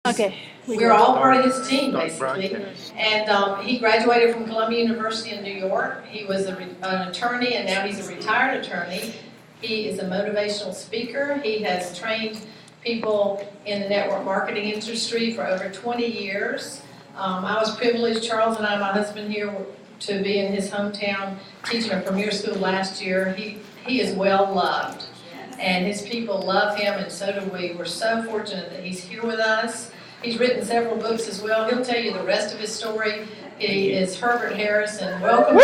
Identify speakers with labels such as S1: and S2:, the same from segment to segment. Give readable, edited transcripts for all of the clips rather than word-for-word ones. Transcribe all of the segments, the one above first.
S1: Okay.
S2: We're all part of his team, basically. And he graduated from Columbia University in New York. He was an attorney, and now he's a retired attorney. He is a motivational speaker. He has trained people in the network marketing industry for over 20 years. I was privileged, Charles and I, my husband here, to be in his hometown teaching a premier school last year. He is well loved, and his people love him, and so do we. We're so fortunate that he's here with us. He's written several books as well. He'll tell you the rest of his story. He is Herbert Harrison. Welcome.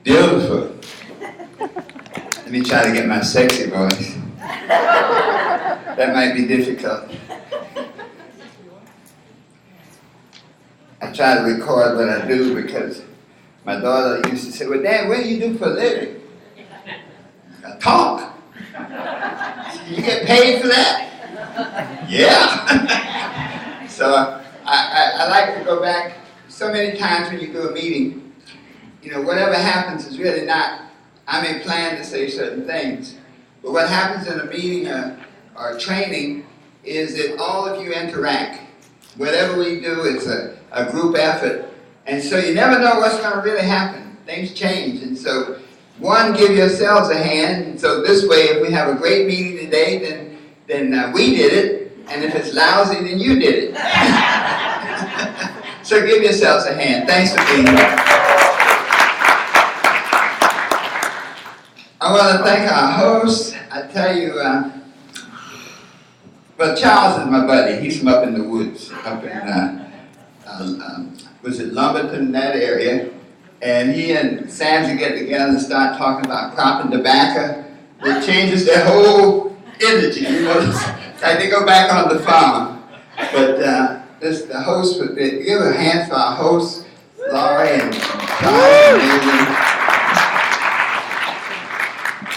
S3: Beautiful. Let me try to get my sexy voice. That might be difficult. I try to record what I do because my daughter used to say, well, Dad, what do you do for a living? I talk. You get paid for that? Yeah. So I like to go back so many times when you do a meeting. You know, whatever happens is really not, I may plan to say certain things, but what happens in a meeting or training is that all of you interact. Whatever we do, it's a group effort, and so you never know what's going to really happen. Things change, and so one, give yourselves a hand, and so this way, if we have a great meeting today, then we did it, and if it's lousy, then you did it. So give yourselves a hand. Thanks for being here. I want to thank our hosts. I tell you, well, Charles is my buddy. He's from up in the woods, up in, was it Lumberton, that area. And he and Samson get together and start talking about cropping tobacco. It changes their whole energy, you know. It's like they go back on the farm. But the host, give a hand for our hosts, Laurie and Charles and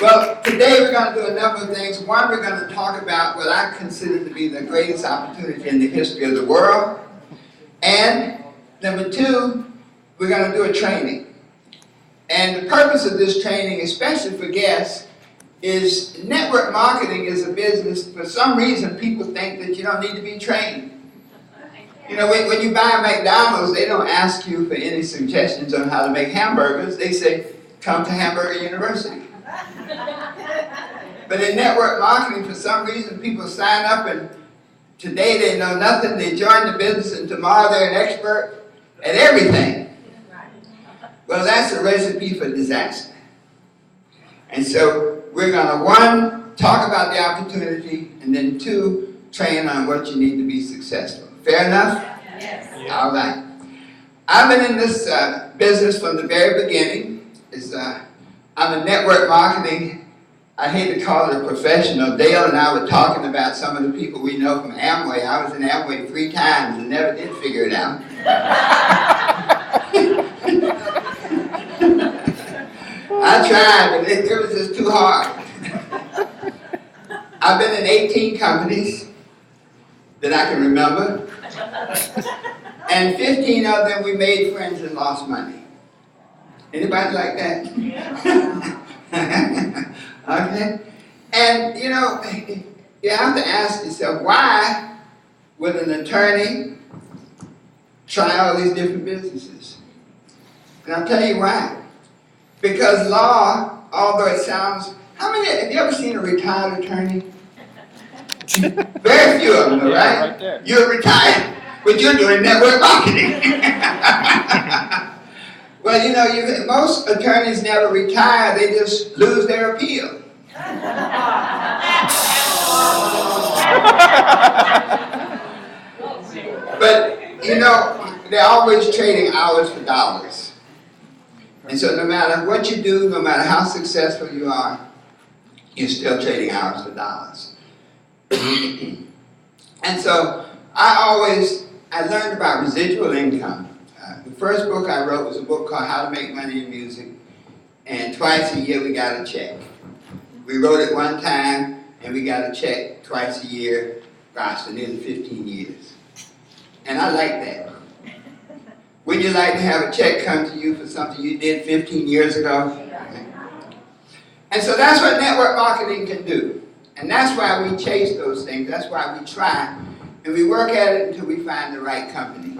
S3: well, today we're going to do a number of things. One, we're going to talk about what I consider to be the greatest opportunity in the history of the world. And number two, we're going to do a training. And the purpose of this training, especially for guests, is network marketing is a business. For some reason, people think that you don't need to be trained. You know, when you buy McDonald's, they don't ask you for any suggestions on how to make hamburgers. They say, come to Hamburger University. But in network marketing, for some reason, people sign up and today they know nothing, they join the business, and tomorrow they're an expert at everything. Well, that's a recipe for disaster. And so we're going to, one, talk about the opportunity, and then two, train on what you need to be successful. Fair enough? Yes. All right. I've been in this business from the very beginning. I'm a network marketing, I hate to call it a professional. Dale and I were talking about some of the people we know from Amway. I was in Amway 3 times and never did figure it out. I tried, but it was just too hard. I've been in 18 companies that I can remember, and 15 of them we made friends and lost money. Anybody like that? Okay? And, you know, you have to ask yourself, why would an attorney try all these different businesses? And I'll tell you why. Because law, although it sounds, have you ever seen a retired attorney? Very few of them, right?
S4: Yeah, right there.
S3: You're retired, but you're doing network marketing. Well, you know, most attorneys never retire, they just lose their appeal. But, you know, they're always trading hours for dollars. And so no matter what you do, no matter how successful you are, you're still trading hours for dollars. And so I learned about residual income. The first book I wrote was a book called How to Make Money in Music, and twice a year we got a check. We wrote it one time, and we got a check twice a year, gosh, for nearly 15 years. And I like that. Would you like to have a check come to you for something you did 15 years ago? And so that's what network marketing can do. And that's why we chase those things. That's why we try. And we work at it until we find the right company.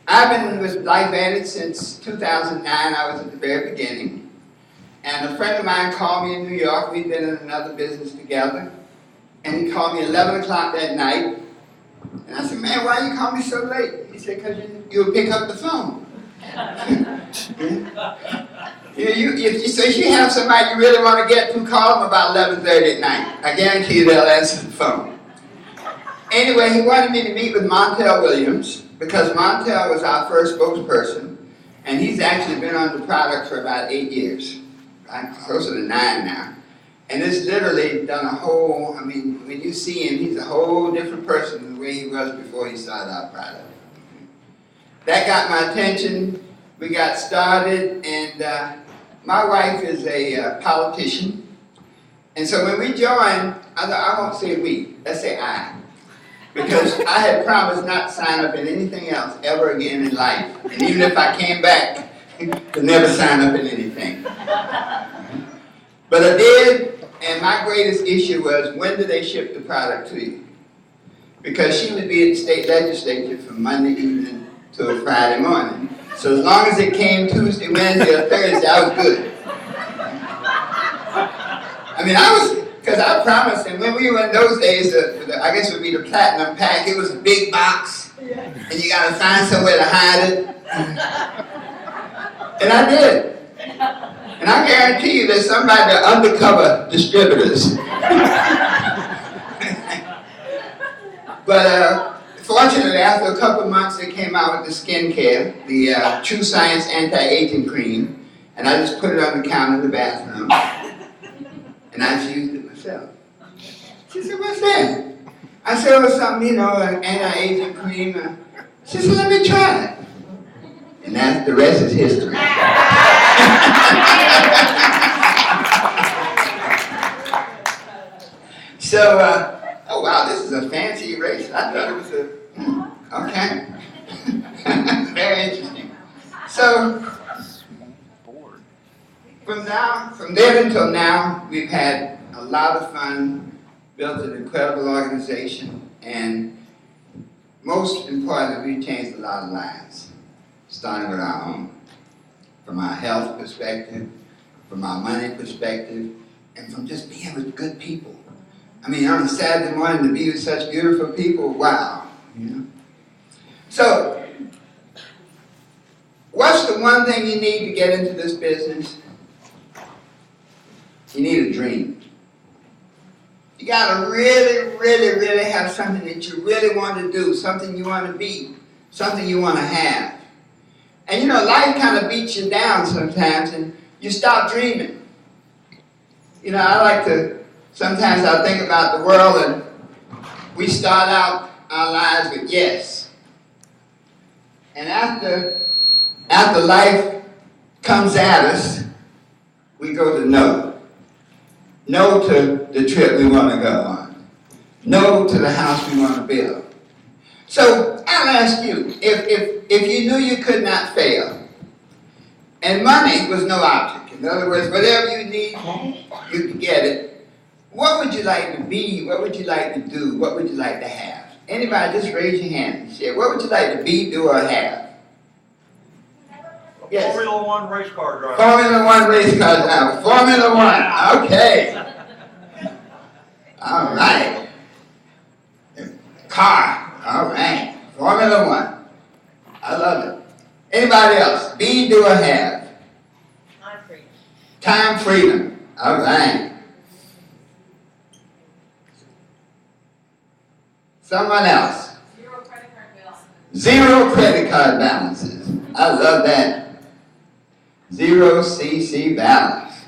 S3: I've been with LifeVantage since 2009. I was at the very beginning. And a friend of mine called me in New York. We'd been in another business together. And he called me 11 o'clock that night. And I said, man, why you call me so late? He said, because you'll pick up the phone. If you have somebody you really want to get to, call them about 11:30 at night. I guarantee you they'll answer the phone. Anyway, he wanted me to meet with Montel Williams because Montel was our first spokesperson, and he's actually been on the product for about 8 years, right? Closer to 9 now. And it's literally done a whole, I mean, when you see him, he's a whole different person than the way he was before he started our product. That got my attention. We got started, and my wife is a politician. And so when we joined, I won't say we, let's say I. Because I had promised not to sign up in anything else ever again in life. And even if I came back, to never sign up in anything. But I did, and my greatest issue was, when do they ship the product to you? Because she would be at the state legislature from Monday evening to Friday morning. So as long as it came Tuesday, Wednesday, or Thursday, I was good. I mean, because I promised, and when we were in those days, I guess it would be the platinum pack, it was a big box, and you got to find somewhere to hide it. And I did. And I guarantee you there's somebody that undercover distributors. But fortunately, after a couple of months, they came out with the skincare, the True Science Anti-Aging Cream, and I just put it on the counter in the bathroom, and I just used it myself. She said, what's that? I said, oh, something, you know, an anti-aging cream. She said, let me try it. And that's, the rest is history. So, oh wow, this is a fancy eraser. I thought it was okay. Very interesting. So, from then until now, we've had a lot of fun, built an incredible organization, and most importantly, we've changed a lot of lives, starting with our own. From our health perspective, from our money perspective, and from just being with good people. I mean, on a Saturday morning to be with such beautiful people, wow, you know. So, what's the one thing you need to get into this business? You need a dream. You gotta really, really, really have something that you really want to do, something you want to be, something you want to have. And you know, life kind of beats you down sometimes and you stop dreaming. You know, I like to, sometimes I think about the world and we start out our lives with yes. And after life comes at us, we go to no. No to the trip we want to go on. No to the house we want to build. So I'll ask you, if you knew you could not fail, and money was no object, in other words, whatever you need, you can get it, what would you like to be? What would you like to do? What would you like to have? Anybody, just raise your hand and share. What would you like to be, do, or have? Yes.
S1: Formula One race car driver.
S3: Formula One race car driver. Formula One. Okay. All right. Car. All right. Formula One. I love it. Anybody else? Be, do, or have?
S4: Time freedom.
S3: Time freedom. All right. Someone else.
S4: Zero credit card bills.
S3: Zero credit card balances. I love that. Zero CC balance.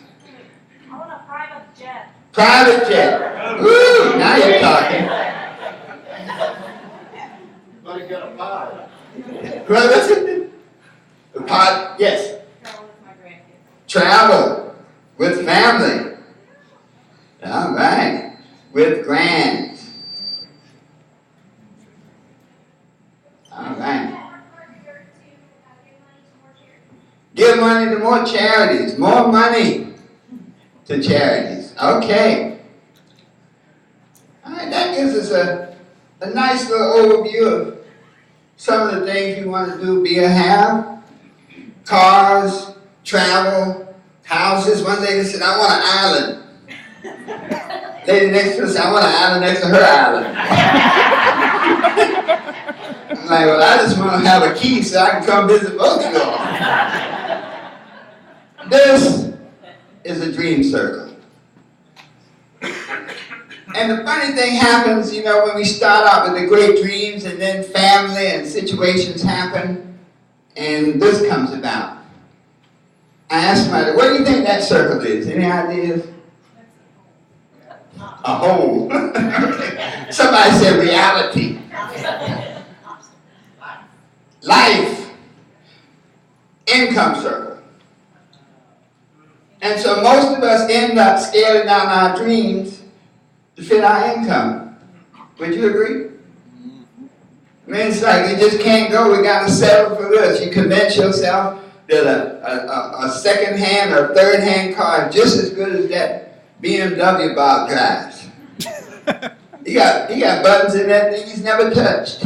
S4: I want a private jet.
S3: Private jet. Woo! Now you're talking.
S1: Let it get a pie.
S3: Well, listen. The pod, yes.
S4: Travel with my grandkids.
S3: Travel with family. All right. With grands. All right. more charities, more money to charities. Okay. All right, that gives us a nice little overview of some of the things you want to do, be or have. Cars, travel, houses. One lady said, I want an island. Lady next to her said, I want an island next to her island. I'm like, well, I just want to have a key so I can come visit both of y'all. This is a dream circle. And the funny thing happens, you know, when we start out with the great dreams and then family and situations happen, and this comes about. I asked somebody, what do you think that circle is? Any ideas? A hole. Somebody said reality. Life. Income circle. And so most of us end up scaling down our dreams to fit our income. Would you agree? I mean, it's like you just can't go, we got to settle for this. You convince yourself that a second-hand or third-hand car is just as good as that BMW Bob drives. He got buttons in that thing he's never touched.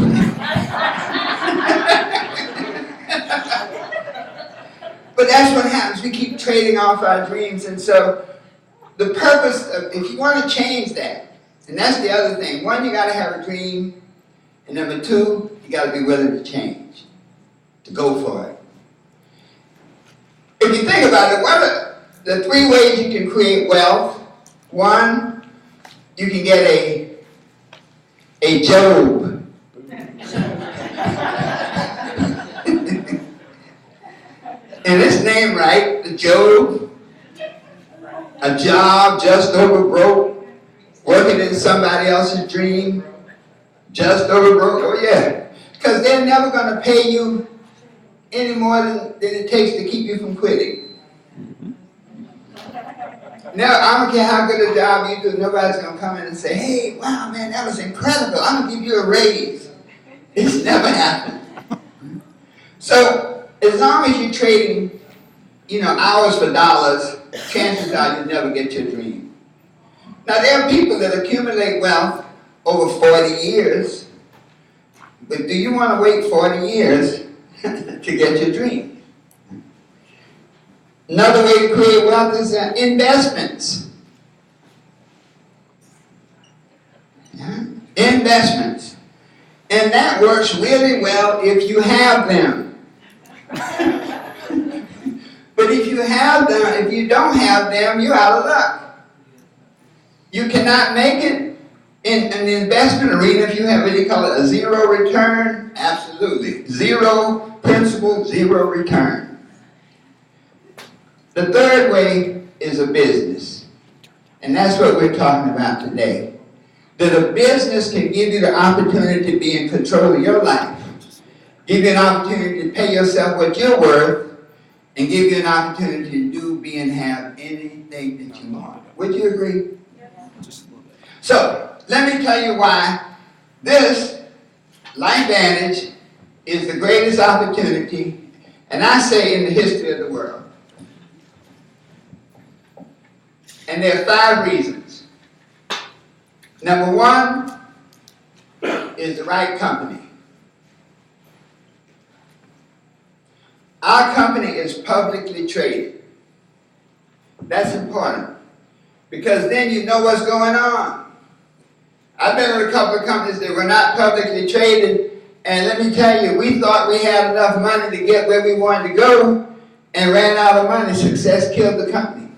S3: But that's what happens. We keep trading off our dreams. And so the purpose of, if you want to change that, and that's the other thing. One, you got to have a dream. And number two, you got to be willing to change, to go for it. If you think about it, what are the three ways you can create wealth? One, you can get a Job. And it's named right, the Job. A job just over broke, working in somebody else's dream, just over broke. Oh yeah, because they're never going to pay you any more than it takes to keep you from quitting. Now, I don't care how good a job you do, nobody's going to come in and say, hey, wow, man, that was incredible. I'm going to give you a raise. It's never happened. So, as long as you're trading, you know, hours for dollars, chances are you'll never get your dream. Now, there are people that accumulate wealth over 40 years, but do you want to wait 40 years to get your dream? Another way to create wealth is investments. Yeah? Investments. And that works really well if you have them. But if you have them, if you don't have them, you're out of luck. You cannot make it in an investment arena if you have what they call it a zero return. Absolutely. Zero principal, zero return. The third way is a business. And that's what we're talking about today. That a business can give you the opportunity to be in control of your life. Give you an opportunity to pay yourself what you're worth. And give you an opportunity to do, be, and have anything that you want. Would you agree? So, let me tell you why this LifeVantage is the greatest opportunity, and I say in the history of the world. And there are 5 reasons. Number 1 is the right company. Our company is publicly traded. That's important, because then you know what's going on. I've been with a couple of companies that were not publicly traded, and let me tell you, we thought we had enough money to get where we wanted to go, and ran out of money. Success killed the company.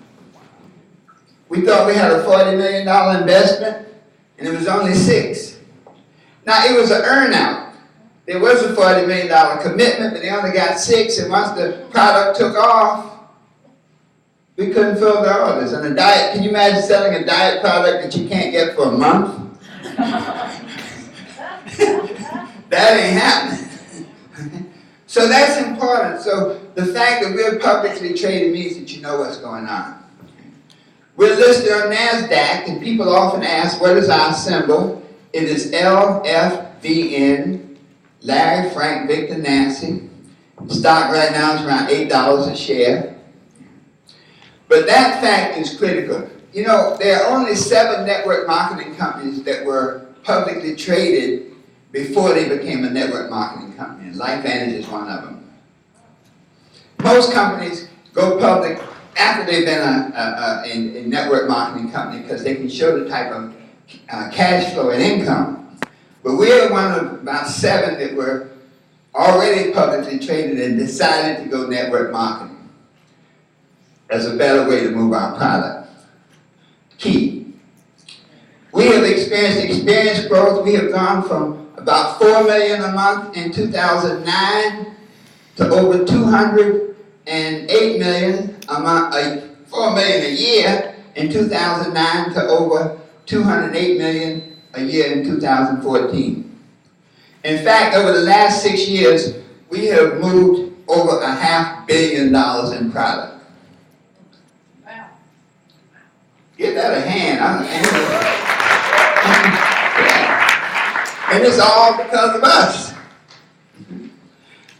S3: We thought we had a $40 million investment, and it was only 6. Now, it was an earn-out. There was a $40 million commitment, but they only got 6, and once the product took off, we couldn't fill the orders. And a diet, can you imagine selling a diet product that you can't get for a month? That ain't happening. So that's important. So the fact that we're publicly traded means that you know what's going on. We're listed on NASDAQ, and people often ask, what is our symbol? It is LFVN. Larry, Frank, Victor, Nancy. Stock right now is around $8 a share. But that fact is critical. You know, there are only 7 network marketing companies that were publicly traded before they became a network marketing company, and LifeVantage is one of them. Most companies go public after they've been a network marketing company because they can show the type of cash flow and income. But we're one of about 7 that were already publicly traded and decided to go network marketing as a better way to move our product. Key. We have experienced growth. We have gone from about 4 million a month in 2009 to over 208 million a month, 4 million a year in 2009 to over 208 million a year in 2014. In fact, over the last 6 years, we have moved over $500 million in product.
S2: Wow.
S3: Give that a hand. And it's all because of us.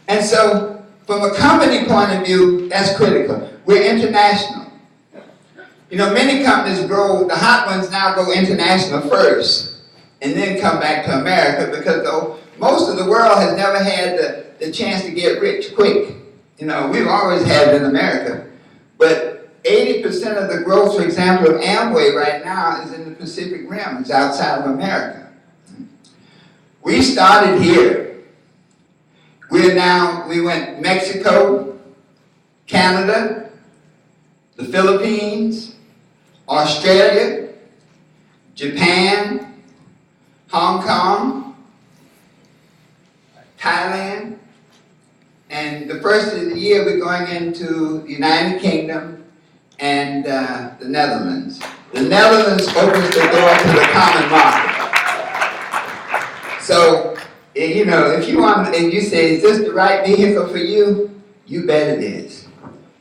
S3: And so, from a company point of view, that's critical. We're international. You know, many companies grow, the hot ones now go international first, and then come back to America because most of the world has never had the chance to get rich quick. You know, we've always had it in America, but 80% of the growth, for example, of Amway right now is in the Pacific Rim. It's outside of America. We started here. We went Mexico, Canada, the Philippines, Australia, Japan, Hong Kong, Thailand, and the first of the year we're going into the United Kingdom and the Netherlands. The Netherlands opens the door to the common market. So, you know, if you say, is this the right vehicle for you? You bet it is.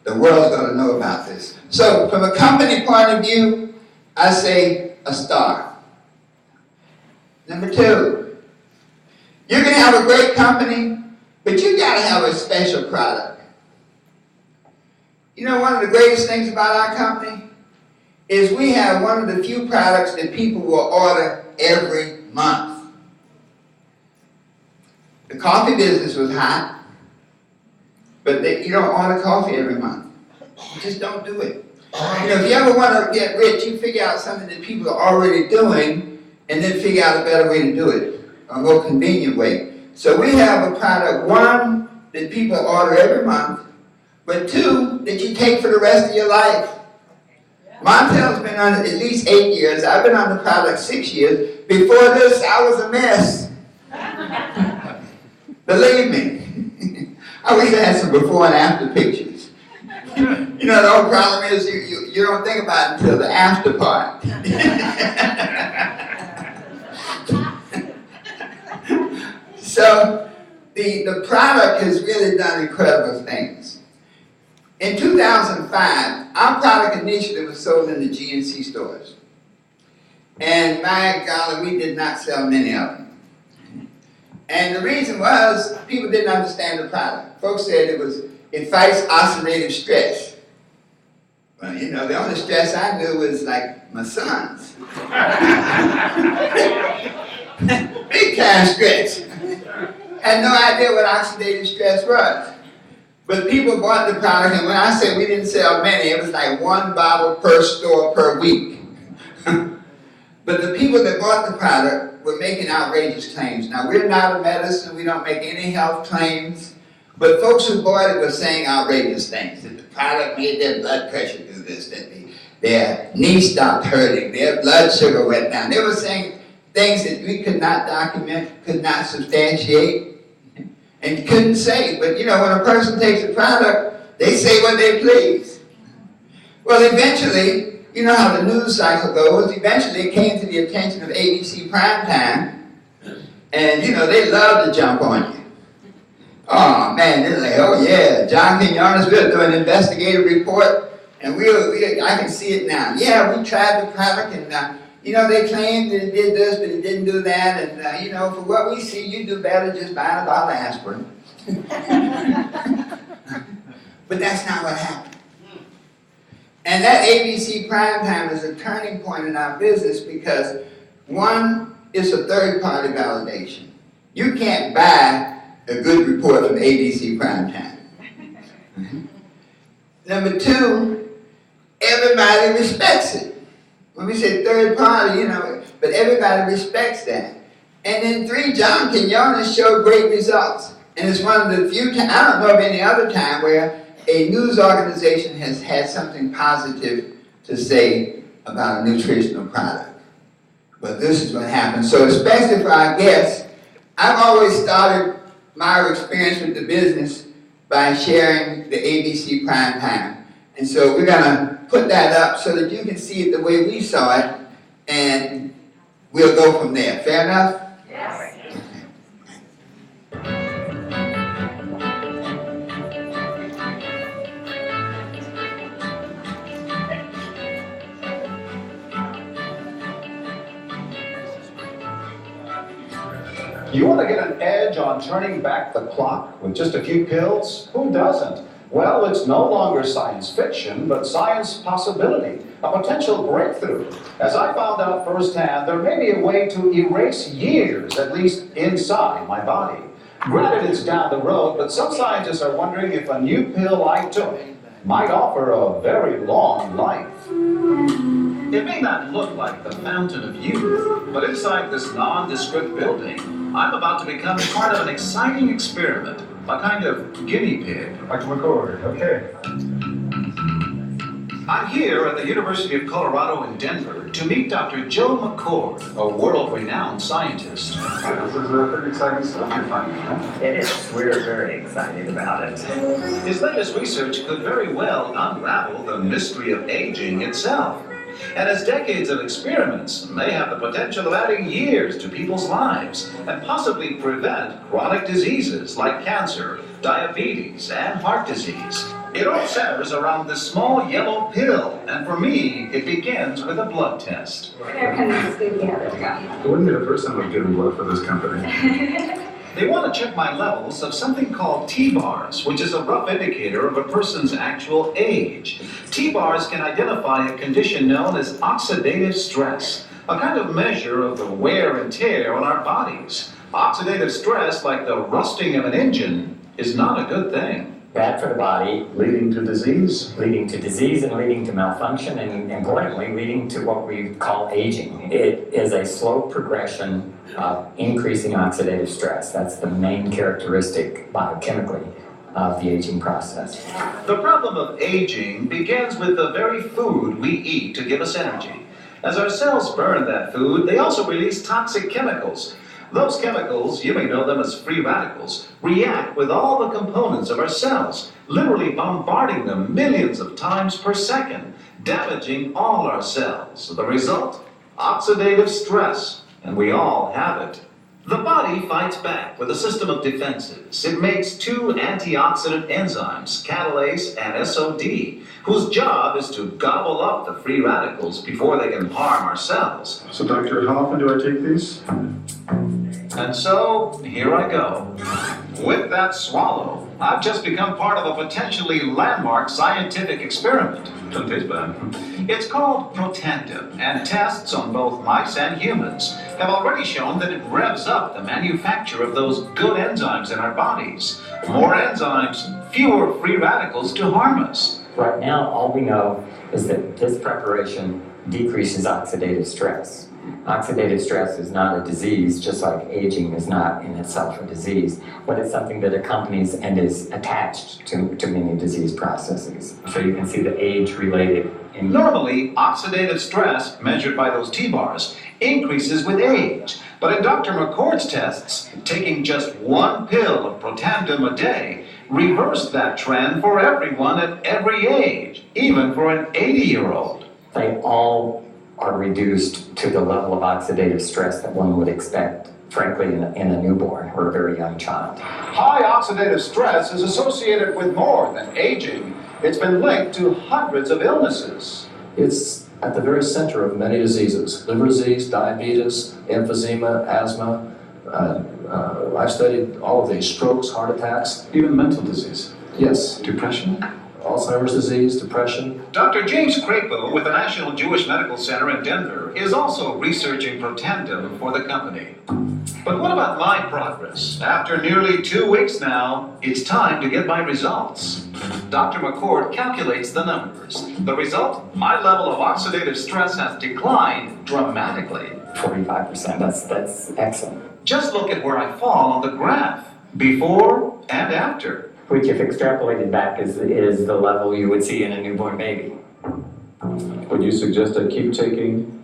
S3: The world's going to know about this. So, from a company point of view, I say a star. Number 2, you can have a great company, but you got to have a special product. You know, one of the greatest things about our company is we have one of the few products that people will order every month. The coffee business was hot, but you don't order coffee every month. You just don't do it. You know, if you ever want to get rich, you figure out something that people are already doing, and then figure out a better way to do it, a more convenient way. So we have a product, 1, that people order every month, but 2, that you take for the rest of your life. Montel's been on it at least 8 years. I've been on the product 6 years. Before this, I was a mess. Believe me. I wish I had some before and after pictures. You know, the whole problem is you don't think about it until the after part. So the product has really done incredible things. In 2005, our product initially was sold in the GNC stores. And my golly, we did not sell many of them. And the reason was, people didn't understand the product. Folks said it fights oxidative stress. Well, you know, the only stress I knew was like my sons. Big time stress. Had no idea what oxidative stress was. But people bought the product, and when I say we didn't sell many, it was like 1 bottle per store per week. But the people that bought the product were making outrageous claims. Now, we're not a medicine, we don't make any health claims, but folks who bought it were saying outrageous things, that the product made their blood pressure do this, that their knee stopped hurting, their blood sugar went down. They were saying things that we could not document, could not substantiate, and couldn't say. But you know, when a person takes a product, they say what they please. Well, eventually, you know how the news cycle goes, eventually it came to the attention of ABC Primetime, and you know, they love to jump on you. Oh man, they're like, oh yeah, John Quinones, we'll do an investigative report, and I can see it now. Yeah, we tried the product, and you know, they claimed that it did this, but it didn't do that, and you know, for what we see, you do better just buying a bottle of aspirin. But that's not what happened. And that ABC prime time is a turning point in our business because one, it's a third-party validation. You can't buy a good report from ABC prime time. Number two, everybody respects it. When we say third party, you know, but everybody respects that. And then three, John Quinones showed great results. And it's one of the few times, I don't know of any other time where a news organization has had something positive to say about a nutritional product. But this is what happens. So especially for our guests, I've always started my experience with the business by sharing the ABC prime time. And so we're gonna put that up so that you can see it the way we saw it, and we'll go from there. Fair enough?
S4: Yes.
S5: You want to get an edge on turning back the clock with just a few pills? Who doesn't? Well, it's no longer science fiction, but science possibility, a potential breakthrough. As I found out firsthand, there may be a way to erase years, at least inside my body. Granted, it's down the road, but some scientists are wondering if a new pill I took might offer a very long life. It may not look like the fountain of youth, but inside this nondescript building, I'm about to become part of an exciting experiment, a kind of guinea pig.
S1: Dr. McCord, okay.
S5: I'm here at the University of Colorado in Denver to meet Dr. Joe McCord, a world-renowned scientist.
S1: This is a pretty exciting stuff you're finding, huh?
S6: It is. We're very excited about it.
S5: His latest research could very well unravel the mystery of aging itself. And his decades of experiments may have the potential of adding years to people's lives and possibly prevent chronic diseases like cancer, diabetes, and heart disease. It all centers around this small yellow pill, and for me, it begins with a blood test.
S4: There can be together.
S1: It wouldn't be the first time I've given blood for this company.
S5: They want to check my levels of something called T-bars, which is a rough indicator of a person's actual age. T-bars can identify a condition known as oxidative stress, a kind of measure of the wear and tear on our bodies. Oxidative stress, like the rusting of an engine, is not a good thing.
S6: Bad for the body,
S1: Leading to disease?
S6: leading to disease and leading to malfunction, and importantly, leading to what we call aging. It is a slow progression of increasing oxidative stress. That's the main characteristic biochemically of the aging process.
S5: The problem of aging begins with the very food we eat to give us energy. As our cells burn that food, they also release toxic chemicals. Those chemicals, you may know them as free radicals, react with all the components of our cells, literally bombarding them millions of times per second, damaging all our cells. The result? Oxidative stress, and we all have it. The body fights back with a system of defenses. It makes two antioxidant enzymes, catalase and SOD, whose job is to gobble up the free radicals before they can harm our cells.
S1: So, doctor, how often do I take these?
S5: And so, here I go. With that swallow, I've just become part of a potentially landmark scientific experiment.
S1: Doesn't taste bad.
S5: It's called Protandim, and tests on both mice and humans have already shown that it revs up the manufacture of those good enzymes in our bodies. More enzymes, fewer free radicals to harm us.
S6: Right now, all we know is that this preparation decreases oxidative stress. Oxidative stress is not a disease, just like aging is not in itself a disease, but it's something that accompanies and is attached to many disease processes. So you can see the age-related.
S5: Normally, oxidative stress, measured by those T-bars, increases with age. But in Dr. McCord's tests, taking just one pill of Protandim a day reversed that trend for everyone at every age, even for an 80-year-old.
S6: They all are reduced to the level of oxidative stress that one would expect, frankly, in a newborn or a very young child.
S5: High oxidative stress is associated with more than aging. It's been linked to hundreds of illnesses.
S7: It's at the very center of many diseases: liver disease, diabetes, emphysema, asthma. I've studied all of these: strokes, heart attacks.
S1: Even mental disease.
S7: Yes,
S1: Depression?
S7: Alzheimer's disease, depression.
S5: Dr. James Crapo with the National Jewish Medical Center in Denver is also researching Protandim for the company. But what about my progress? After nearly 2 weeks now, it's time to get my results. Dr. McCord calculates the numbers. The result, my level of oxidative stress has declined dramatically.
S6: 45%, that's excellent.
S5: Just look at where I fall on the graph, before and after.
S6: Which if extrapolated back is the level you would see in a newborn baby.
S1: Would you suggest I keep taking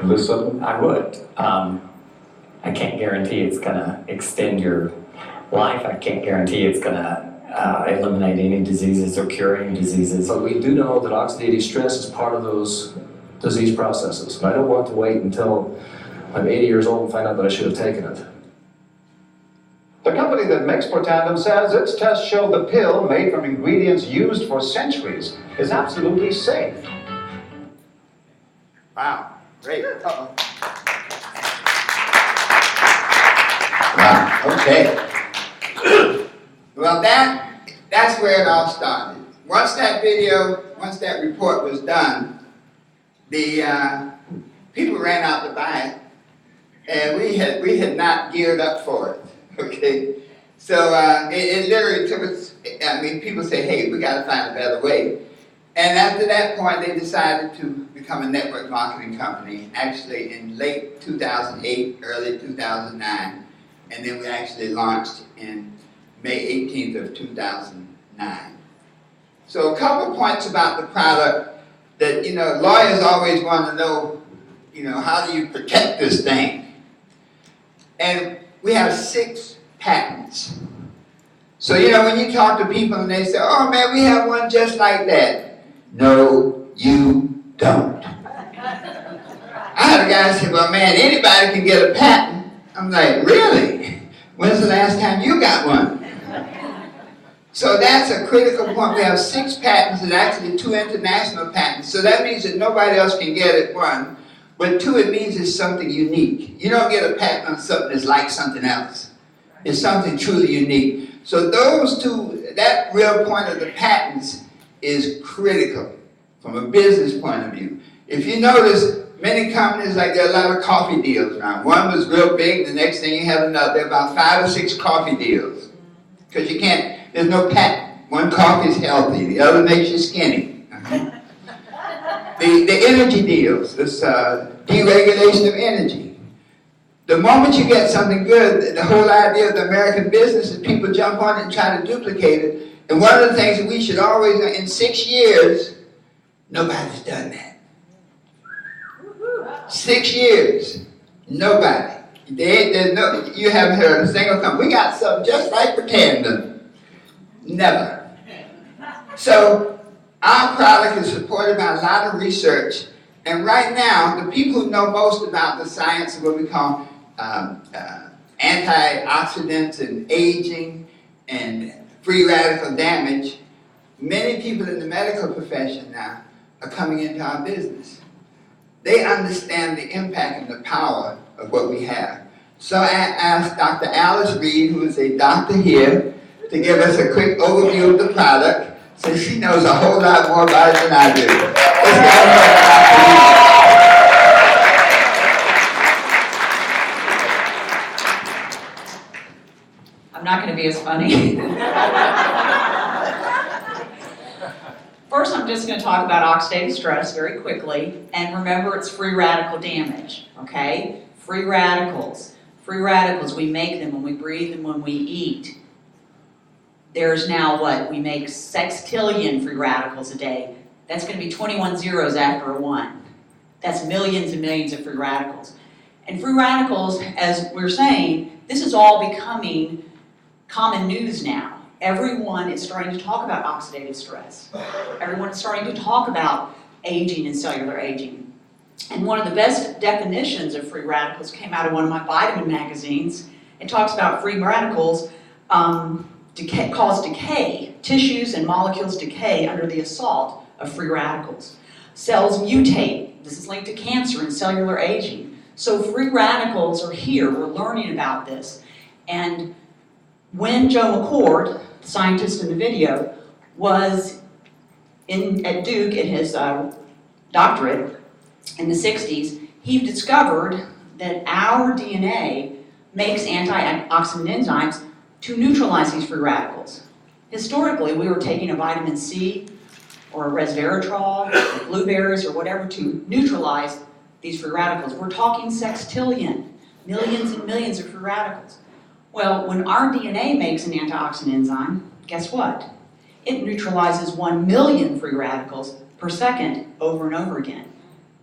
S1: this supplement?
S6: I would. I can't guarantee it's gonna extend your life. I can't guarantee it's gonna eliminate any diseases or cure any diseases.
S7: But we do know that oxidative stress is part of those disease processes. And I don't want to wait until I'm 80 years old and find out that I should have taken it.
S5: The company that makes Protandim says its tests show the pill, made from ingredients used for centuries, is absolutely safe.
S3: Wow, great. Wow, okay. Well, that's where it all started. Once that report was done, the people ran out to buy it, and we had not geared up for it. Okay, so it literally took us. I mean, people say, "Hey, we got to find a better way." And after that point, they decided to become a network marketing company. Actually, in late 2008, early 2009, and then we actually launched in May 18th of 2009. So a couple of points about the product that lawyers always want to know. How do you protect this thing? And we have 6 patents. So, when you talk to people and they say, "Oh man, we have one just like that." No, you don't. I had a guy say, "Well man, anybody can get a patent." I'm like, "Really? When's the last time you got one?" So that's a critical point. We have 6 patents and actually 2 international patents. So that means that nobody else can get it, 1. But 2, it means it's something unique. You don't get a patent on something that's like something else. It's something truly unique. So those 2, that real point of the patents is critical from a business point of view. If you notice, many companies, like there are a lot of coffee deals now. One was real big, the next thing you have another. There are about 5 or 6 coffee deals. Because there's no patent. One coffee is healthy, the other makes you skinny. The energy deals, this deregulation of energy. The moment you get something good, the whole idea of the American business is people jump on it and try to duplicate it. And one of the things that we should always, in 6 years, nobody's done that. 6 years, nobody. You haven't heard a single company. We got something just like Protandim. Never. So, our product is supported by a lot of research, and right now, the people who know most about the science of what we call antioxidants and aging and free radical damage, many people in the medical profession now are coming into our business. They understand the impact and the power of what we have. So I asked Dr. Alice Reed, who is a doctor here, to give us a quick overview of the product, since she knows a whole lot more about it than I do. Let's get
S8: I'm not going to be as funny. First, I'm just going to talk about oxidative stress very quickly. And remember, it's free radical damage, okay? Free radicals. Free radicals, we make them when we breathe and when we eat. There's now what? We make sextillion free radicals a day. That's going to be 21 zeros after a 1. That's millions and millions of free radicals. And free radicals, as we're saying, this is all becoming common news now. Everyone is starting to talk about oxidative stress. Everyone is starting to talk about aging and cellular aging. And one of the best definitions of free radicals came out of one of my vitamin magazines. It talks about free radicals cause decay. Tissues and molecules decay under the assault of free radicals. Cells mutate. This is linked to cancer and cellular aging. So free radicals are here. We're learning about this. And when Joe McCord, the scientist in the video, was at Duke in his doctorate in the 60s, he discovered that our DNA makes antioxidant enzymes to neutralize these free radicals. Historically, we were taking a vitamin C or a resveratrol, or blueberries or whatever to neutralize these free radicals. We're talking sextillion, millions and millions of free radicals. Well, when our DNA makes an antioxidant enzyme, guess what? It neutralizes 1 million free radicals per second over and over again.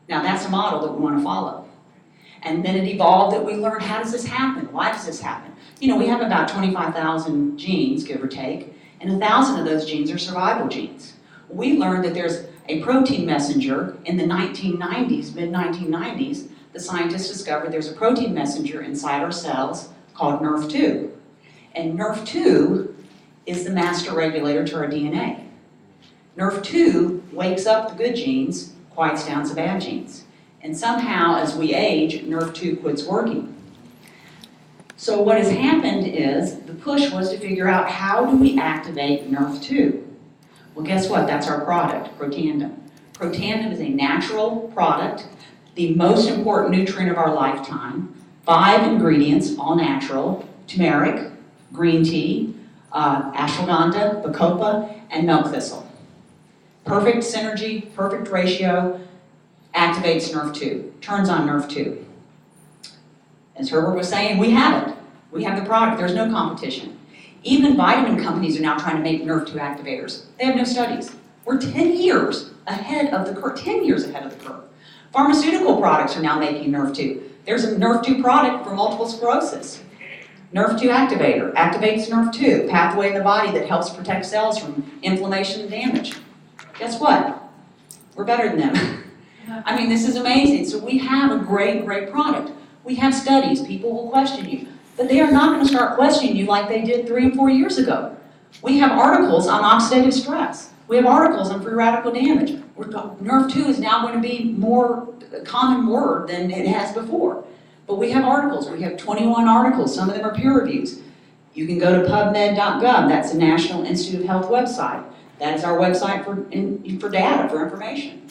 S8: Now that's a model that we want to follow. And then it evolved that we learned, how does this happen? Why does this happen? You know, we have about 25,000 genes, give or take, and 1,000 of those genes are survival genes. We learned that there's a protein messenger in the 1990s, mid-1990s. The scientists discovered there's a protein messenger inside our cells called NRF2. And NRF2 is the master regulator to our DNA. NRF2 wakes up the good genes, quiets down the bad genes. And somehow, as we age, NRF2 quits working. So what has happened is, the push was to figure out, how do we activate NRF2? Well, guess what? That's our product, Protandim. Protandim is a natural product, the most important nutrient of our lifetime. 5 ingredients, all natural: turmeric, green tea, ashwagandha, bacopa, and milk thistle. Perfect synergy, perfect ratio, activates NRF2, turns on NRF2. As Herbert was saying, we have it. We have the product. There's no competition. Even vitamin companies are now trying to make NRF2 activators. They have no studies. We're 10 years ahead of the curve, 10 years ahead of the curve. Pharmaceutical products are now making NRF2. There's a NRF2 product for multiple sclerosis. NRF2 activator activates NRF2, pathway in the body that helps protect cells from inflammation and damage. Guess what? We're better than them. I mean, this is amazing. So we have a great, great product. We have studies. People will question you. But they are not going to start questioning you like they did 3 and 4 years ago. We have articles on oxidative stress. We have articles on free radical damage. NRF2 is now going to be more a common word than it has before. But we have articles. We have 21 articles. Some of them are peer reviews. You can go to pubmed.gov. That's the National Institute of Health website. That is our website for data, for information.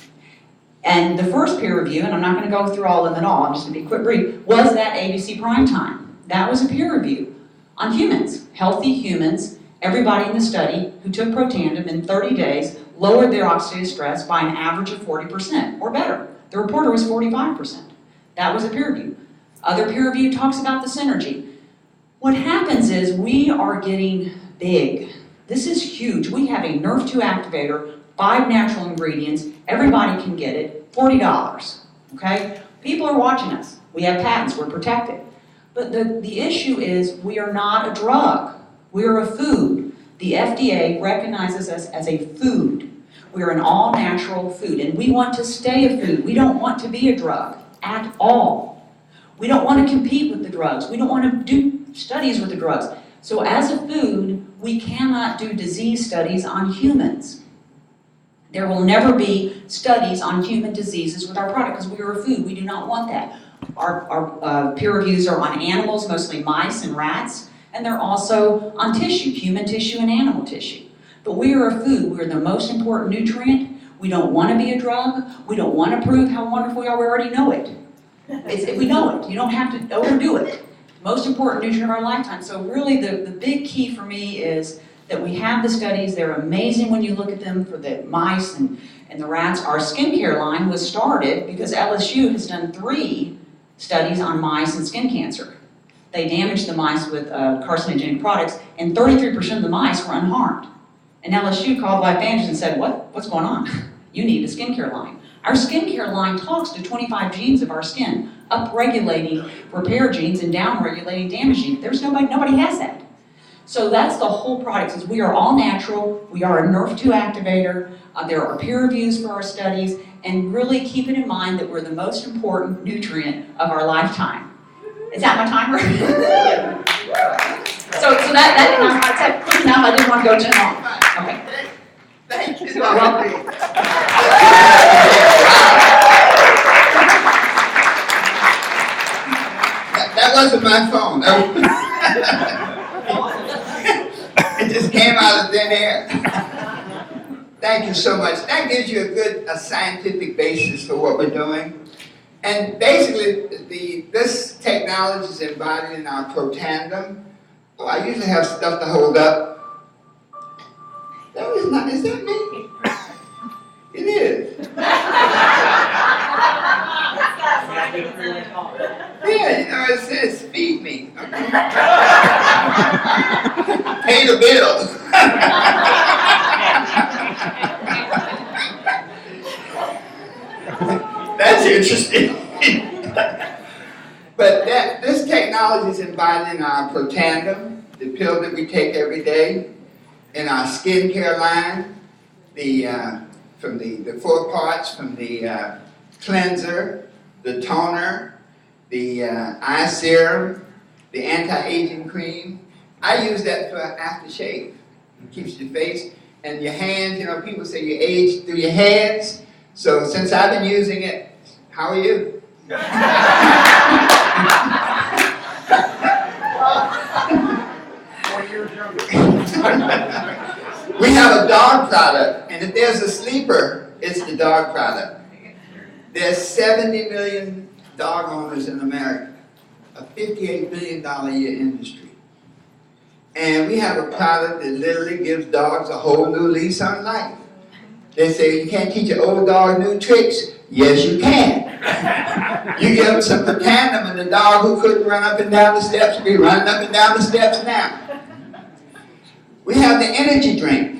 S8: And the first peer review, and I'm not going to go through all of them at all, I'm just going to be quick brief, was that ABC Primetime. That was a peer review on humans, healthy humans. Everybody in the study who took Protandim in 30 days lowered their oxidative stress by an average of 40% or better. The reporter was 45%. That was a peer review. Other peer review talks about the synergy. What happens is we are getting big. This is huge. We have a NRF2 activator, 5 natural ingredients. Everybody can get it, $40, okay? People are watching us. We have patents, we're protected. But the issue is we are not a drug. We are a food. The FDA recognizes us as a food. We are an all-natural food, and we want to stay a food. We don't want to be a drug at all. We don't want to compete with the drugs. We don't want to do studies with the drugs. So as a food, we cannot do disease studies on humans. There will never be studies on human diseases with our product because we are a food. We do not want that. Our peer reviews are on animals, mostly mice and rats, and they're also on tissue, human tissue and animal tissue. But we are a food. We're the most important nutrient. We don't want to be a drug. We don't want to prove how wonderful we are. We already know it. We know it. You don't have to overdo it. Most important nutrient of our lifetime. So really the big key for me is that we have the studies. They're amazing when you look at them for the mice and the rats. Our skincare line was started because LSU has done 3 studies on mice and skin cancer. They damaged the mice with carcinogenic products, and 33% of the mice were unharmed. And LSU called LifeVantage and said, what's going on? You need a skincare line. Our skincare line talks to 25 genes of our skin, up-regulating repair genes and down-regulating damage genes. There's nobody has that. So that's the whole product, is we are all natural, we are a NRF2 activator, there are peer reviews for our studies, and really keep it in mind that we're the most important nutrient of our lifetime. Is that my timer? so that's quick enough, I didn't want to go too long. Okay.
S3: Thank you.
S8: You're welcome.
S3: That wasn't my phone. It just came out of thin air. Thank you so much. That gives you a scientific basis for what we're doing. And basically, this technology is embodied in our protandem. Oh, I usually have stuff to hold up. That is not, is that me? It is. Yeah, you know, it says feed me. Pay the bill. That's interesting. But this technology is embodied in our protandem, the pill that we take every day, in our skincare line, from the 4 parts, from the cleanser, the toner, the eye serum, the anti-aging cream. I use that for aftershave. It keeps your face and your hands. You know, people say you age through your hands. So since I've been using it, how are you? We have a dog product, and if there's a sleeper, it's the dog product. There's 70 million dog owners in America, a $58 billion a year industry. And we have a product that literally gives dogs a whole new lease on life. They say you can't teach an old dog new tricks. Yes, you can. You give them some protandem, and the dog who couldn't run up and down the steps will be running up and down the steps now. We have the energy drink.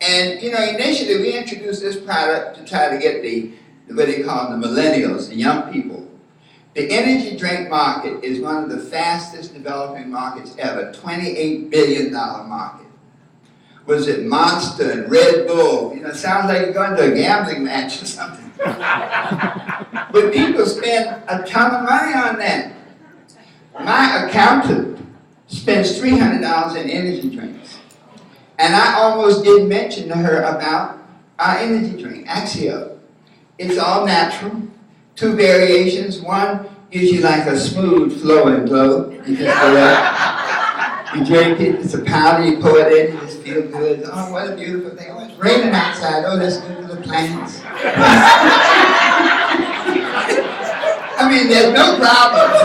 S3: And, you know, initially we introduced this product to try to get what they call the millennials, the young people. The energy drink market is one of the fastest developing markets ever, $28 billion market. Was it Monster and Red Bull? You know, it sounds like you're going to a gambling match or something. But people spend a ton of money on that. My accountant spends $300 in energy drinks. And I almost didn't mention to her about our energy drink, Axio. It's all natural. 2 variations. One gives you like a smooth flowing glow. You just go up, you drink it, it's a powder, you pour it in, you just feel good. Oh, what a beautiful thing. Oh, it's raining outside. Oh, that's good for the plants. I mean, there's no problems.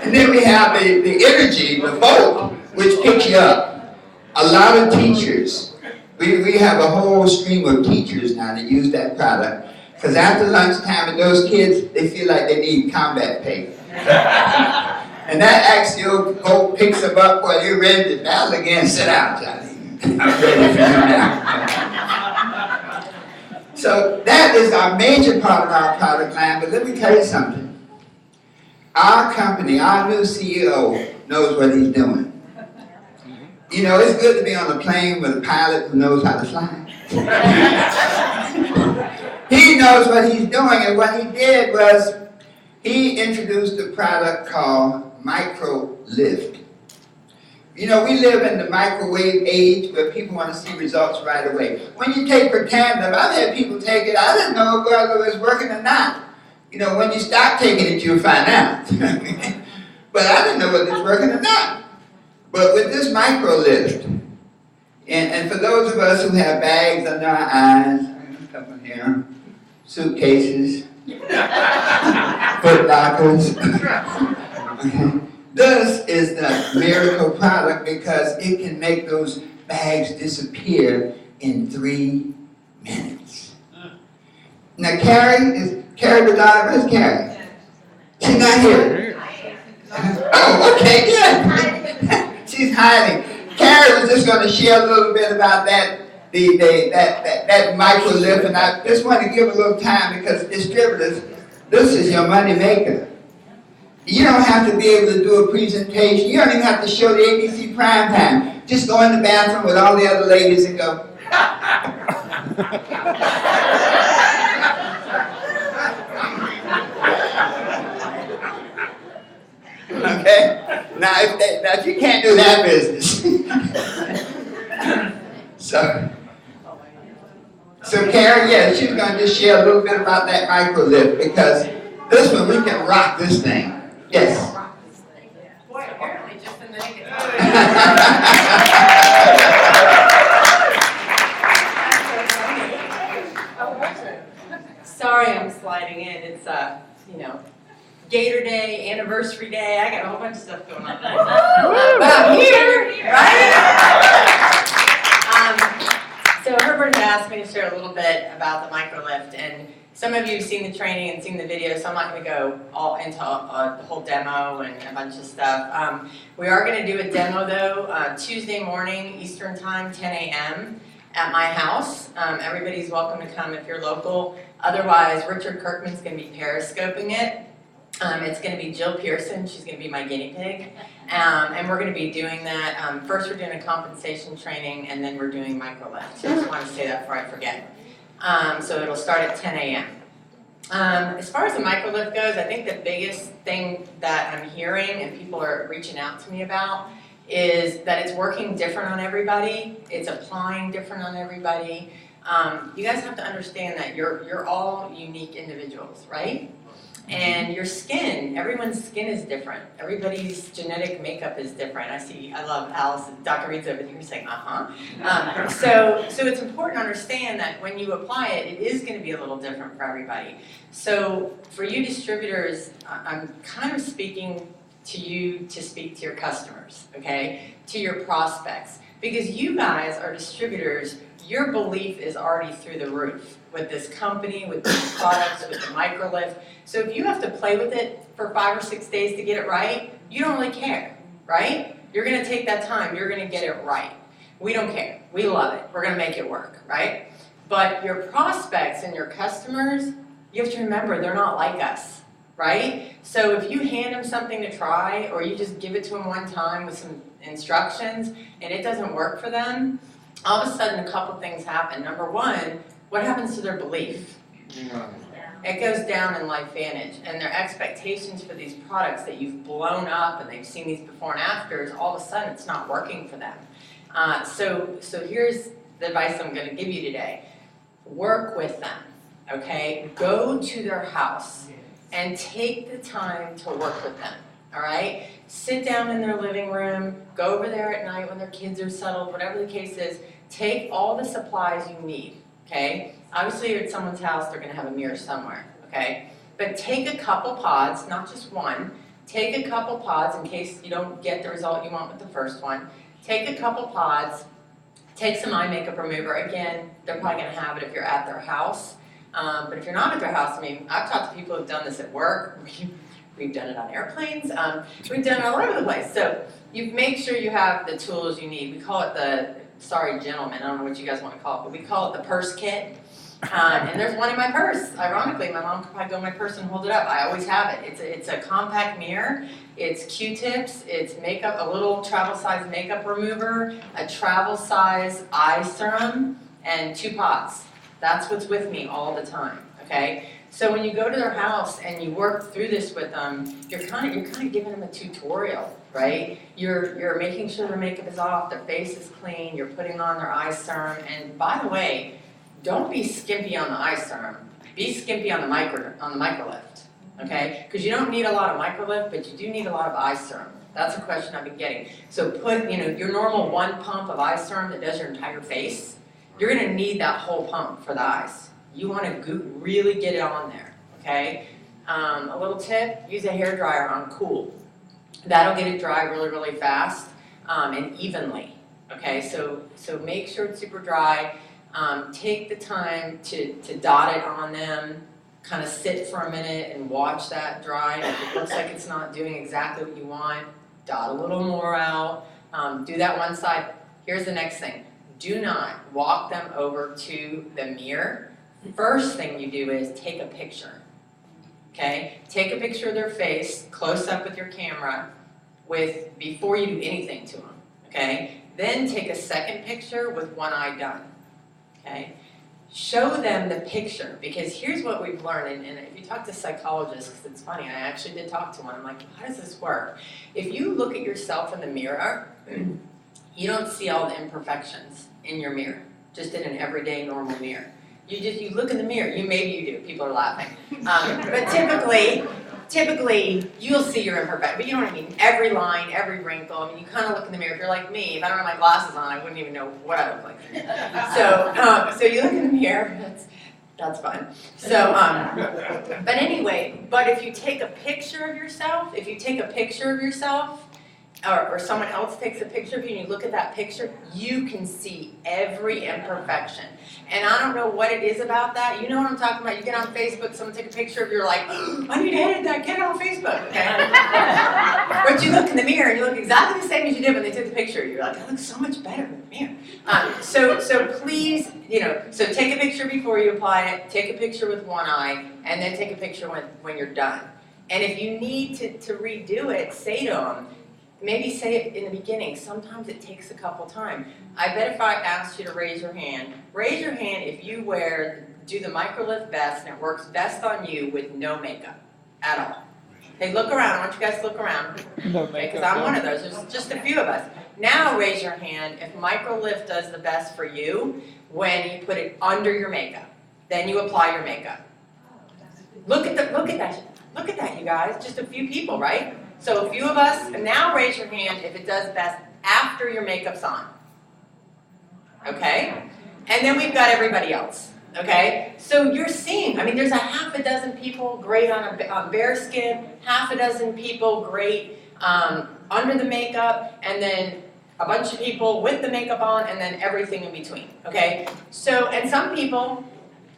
S3: And then we have the energy, the Volt, which picks you up. A lot of teachers, we have a whole stream of teachers now that use that product. Because after lunchtime with those kids, they feel like they need combat pay. And that Axio Volt picks them up while you're ready to battle again. Sit down, Johnny. I'm ready for you now. So that is our major part of our product line. But let me tell you something. Our company, our new CEO, knows what he's doing. You know, it's good to be on a plane with a pilot who knows how to fly. He knows what he's doing, and what he did was he introduced a product called Micro Lift. You know, we live in the microwave age where people want to see results right away. When you take protandem, I've had people take it, I didn't know whether it was working or not. You know, when you stop taking it, you'll find out. But I didn't know whether it was working or not. But with this Micro Lift, and for those of us who have bags under our eyes, a couple here, suitcases, foot lockers. This is the miracle product because it can make those bags disappear in 3 minutes. Now Carrie Bedard, where's Carrie? She's not here. Oh, okay, good. She's hiding. Carrie was just going to share a little bit about that Micro Lift, and I just want to give a little time because distributors, this is your money maker. You don't have to be able to do a presentation. You don't even have to show the ABC prime time. Just go in the bathroom with all the other ladies and go. Okay? Now if you can't do that business. So Karen, yeah, she's going to just share a little bit about that Micro Lift because this one, we can rock this thing. Yes.
S2: Boy, apparently just in the nick of time.
S9: Gator Day, Anniversary Day. I got a whole bunch of stuff going on. But I'm here, right? So Herbert had asked me to share a little bit about the microlift, and some of you have seen the training and seen the video, so I'm not going to go all into the whole demo and a bunch of stuff. We are going to do a demo though, Tuesday morning, Eastern Time, 10 a.m. at my house. Everybody's welcome to come if you're local. Otherwise, Richard Kirkman's going to be periscoping it. It's going to be Jill Pearson, she's going to be my guinea pig. And we're going to be doing that. First we're doing a compensation training, and then we're doing microlift. So I just want to say that before I forget. So it'll start at 10 a.m. As far as the microlift goes, I think the biggest thing that I'm hearing and people are reaching out to me about is that it's working different on everybody. It's applying different on everybody. You guys have to understand that you're all unique individuals, right? And your skin, everyone's skin is different. Everybody's genetic makeup is different. I love Alice, Dr. Reed's over here saying, So it's important to understand that when you apply it, it is going to be a little different for everybody. So for you distributors, I'm kind of speaking to you to speak to your customers, okay? To your prospects. Because you guys are distributors, your belief is already through the roof with this company, with these products, with the microlift. So if you have to play with it for 5 or 6 days to get it right, you don't really care, right? You're going to take that time. You're going to get it right. We don't care. We love it. We're going to make it work, right? But your prospects and your customers, you have to remember they're not like us, right? So if you hand them something to try, or you just give it to them one time with some instructions, and it doesn't work for them, all of a sudden a couple things happen. Number one, what happens to their belief? It goes down in LifeVantage, and their expectations for these products that you've blown up and they've seen these before and afters, all of a sudden it's not working for them. So here's the advice I'm going to give you today. Work with them, okay? Go to their house and take the time to work with them, all right? Sit down in their living room, go over there at night when their kids are settled, whatever the case is, take all the supplies you need, okay? Obviously, you're at someone's house, they're going to have a mirror somewhere, okay? But take a couple pods, not just one. Take a couple pods in case you don't get the result you want with the first one. Take a couple pods, take some eye makeup remover. Again, they're probably going to have it if you're at their house. But if you're not at their house, I mean, I've talked to people who've done this at work. We've done it on airplanes. We've done it all over the place. So you make sure you have the tools you need. We call it the, sorry gentlemen, I don't know what you guys want to call it, but we call it the purse kit. And there's one in my purse. Ironically, my mom could probably go in my purse and hold it up. I always have it. It's a compact mirror. It's Q-tips. It's makeup, a little travel size makeup remover, a travel size eye serum, and 2 pods. That's what's with me all the time. Okay. So when you go to their house and you work through this with them, you're kind of giving them a tutorial, right? You're making sure their makeup is off, their face is clean. You're putting on their eye serum. And by the way, don't be skimpy on the eye serum. Be skimpy on the microlift, okay? Because you don't need a lot of microlift, but you do need a lot of eye serum. That's a question I've been getting. So put, your normal 1 pump of eye serum that does your entire face, you're going to need that whole pump for the eyes. You want to really get it on there, okay? A little tip, use a hairdryer on cool. That'll get it dry really, really fast and evenly, okay? So make sure it's super dry. Take the time to dot it on them, kind of sit for a minute and watch that dry. If it looks like it's not doing exactly what you want, dot a little more out. Do that one side. Here's the next thing. Do not walk them over to the mirror. First thing you do is take a picture, okay? Take a picture of their face, close up with your camera, before you do anything to them, okay? Then take a second picture with one eye done, okay? Show them the picture, because here's what we've learned, and if you talk to psychologists, because it's funny, I actually did talk to one, I'm like, how does this work? If you look at yourself in the mirror, you don't see all the imperfections in your mirror, just in an everyday normal mirror. You look in the mirror, maybe you do, people are laughing. But typically, you'll see your imperfection, but you know what I mean, every line, every wrinkle, I mean, you kind of look in the mirror, if you're like me, if I don't have my glasses on, I wouldn't even know what I look like. So you look in the mirror, That's fun. So, but anyway, but if you take a picture of yourself, or someone else takes a picture of you and you look at that picture, you can see every imperfection. And I don't know what it is about that. You know what I'm talking about? You get on Facebook, someone take a picture of you, you're like, oh, I need to edit that, get it on Facebook, okay? But you look in the mirror and you look exactly the same as you did when they took the picture. You're like, I look so much better in the mirror. So please, so take a picture before you apply it, take a picture with one eye, and then take a picture when you're done. And if you need to redo it, say to them, maybe say it in the beginning. Sometimes it takes a couple times. I bet if I asked you to raise your hand if you do the microlift best and it works best on you with no makeup at all. Okay, look around. I want you guys to look around.
S10: No
S9: Because I'm one of those. There's just a few of us. Now raise your hand if microlift does the best for you when you put it under your makeup. Then you apply your makeup. Look at that, you guys. Just a few people, right? So a few of us, and now raise your hand if it does best after your makeup's on. Okay? And then we've got everybody else. Okay? So you're seeing, there's a half a dozen people great on bare skin, half a dozen people great under the makeup, and then a bunch of people with the makeup on, and then everything in between. Okay? So, and some people,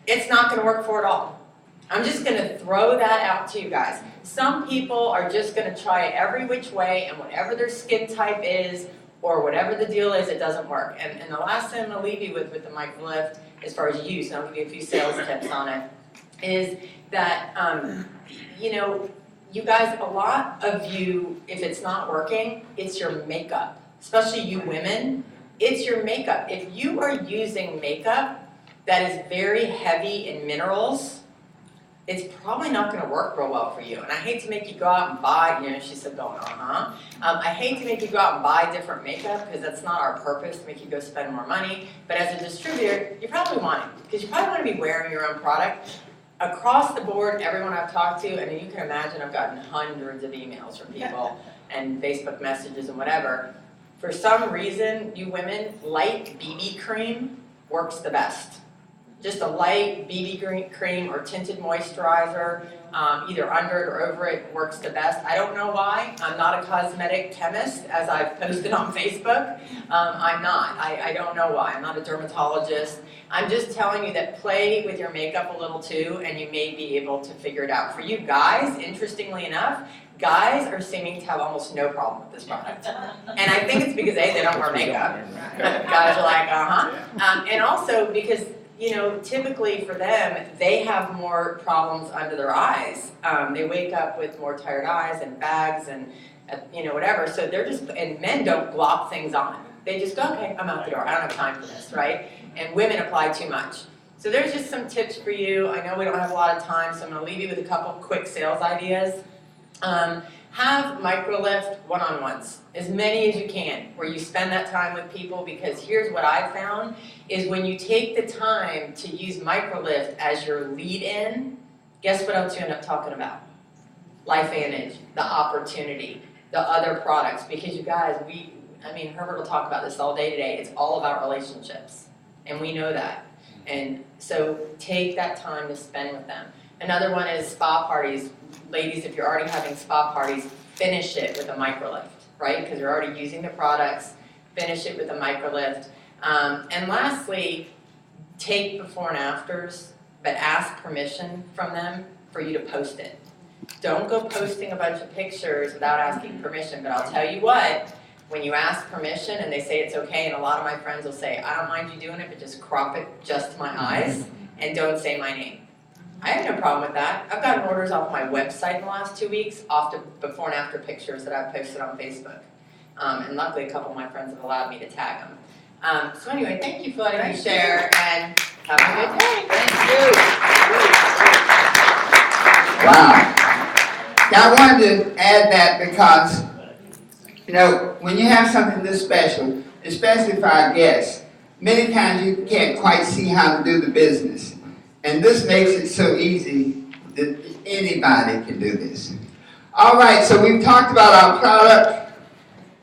S9: it's not going to work for at all. I'm just going to throw that out to you guys. Some people are just going to try it every which way, and whatever their skin type is, or whatever the deal is, it doesn't work. And the last thing I'm going to leave you with the microlift, as far as use, and I'll give you a few sales tips on it, is that, you guys, a lot of you, if it's not working, it's your makeup. Especially you women, it's your makeup. If you are using makeup that is very heavy in minerals, it's probably not going to work real well for you. And I hate to make you go out and buy, she said going, I hate to make you go out and buy different makeup because that's not our purpose, to make you go spend more money. But as a distributor, you probably want it because you probably want to be wearing your own product. Across the board, everyone I've talked to, and you can imagine I've gotten hundreds of emails from people and Facebook messages and whatever. For some reason, you women, light BB cream works the best. Just a light BB cream or tinted moisturizer, either under it or over it, works the best. I don't know why. I'm not a cosmetic chemist, as I've posted on Facebook. I'm not. I don't know why. I'm not a dermatologist. I'm just telling you that play with your makeup a little too, and you may be able to figure it out. For you guys, interestingly enough, guys are seeming to have almost no problem with this product. And I think it's because they don't wear makeup. Guys are like, and also because typically for them, they have more problems under their eyes. They wake up with more tired eyes and bags and, whatever. So they're and men don't glop things on. They just go, okay, I'm out the door. I don't have time for this, right? And women apply too much. So there's just some tips for you. I know we don't have a lot of time, so I'm going to leave you with a couple quick sales ideas. Have microlift one-on-ones, as many as you can, where you spend that time with people, because here's what I've found, is when you take the time to use microlift as your lead-in, guess what else you end up talking about? LifeVantage, the opportunity, the other products, because you guys, Herbert will talk about this all day today, it's all about relationships, and we know that. And so take that time to spend with them. Another one is spa parties. Ladies, if you're already having spa parties, finish it with a microlift, right? Because you're already using the products, finish it with a microlift. And lastly, take before and afters, but ask permission from them for you to post it. Don't go posting a bunch of pictures without asking permission, but I'll tell you what, when you ask permission and they say it's okay, and a lot of my friends will say, I don't mind you doing it, but just crop it just to my eyes and don't say my name. I have no problem with that. I've gotten orders off my website in the last 2 weeks, off the before and after pictures that I've posted on Facebook. And luckily a couple of my friends have allowed me to tag them. So anyway, thank you for letting me share, and have a good day. Thank you.
S3: Wow. Now I wanted to add that because, when you have something this special, especially for our guests, many times you can't quite see how to do the business. And this makes it so easy that anybody can do this. All right, so we've talked about our product.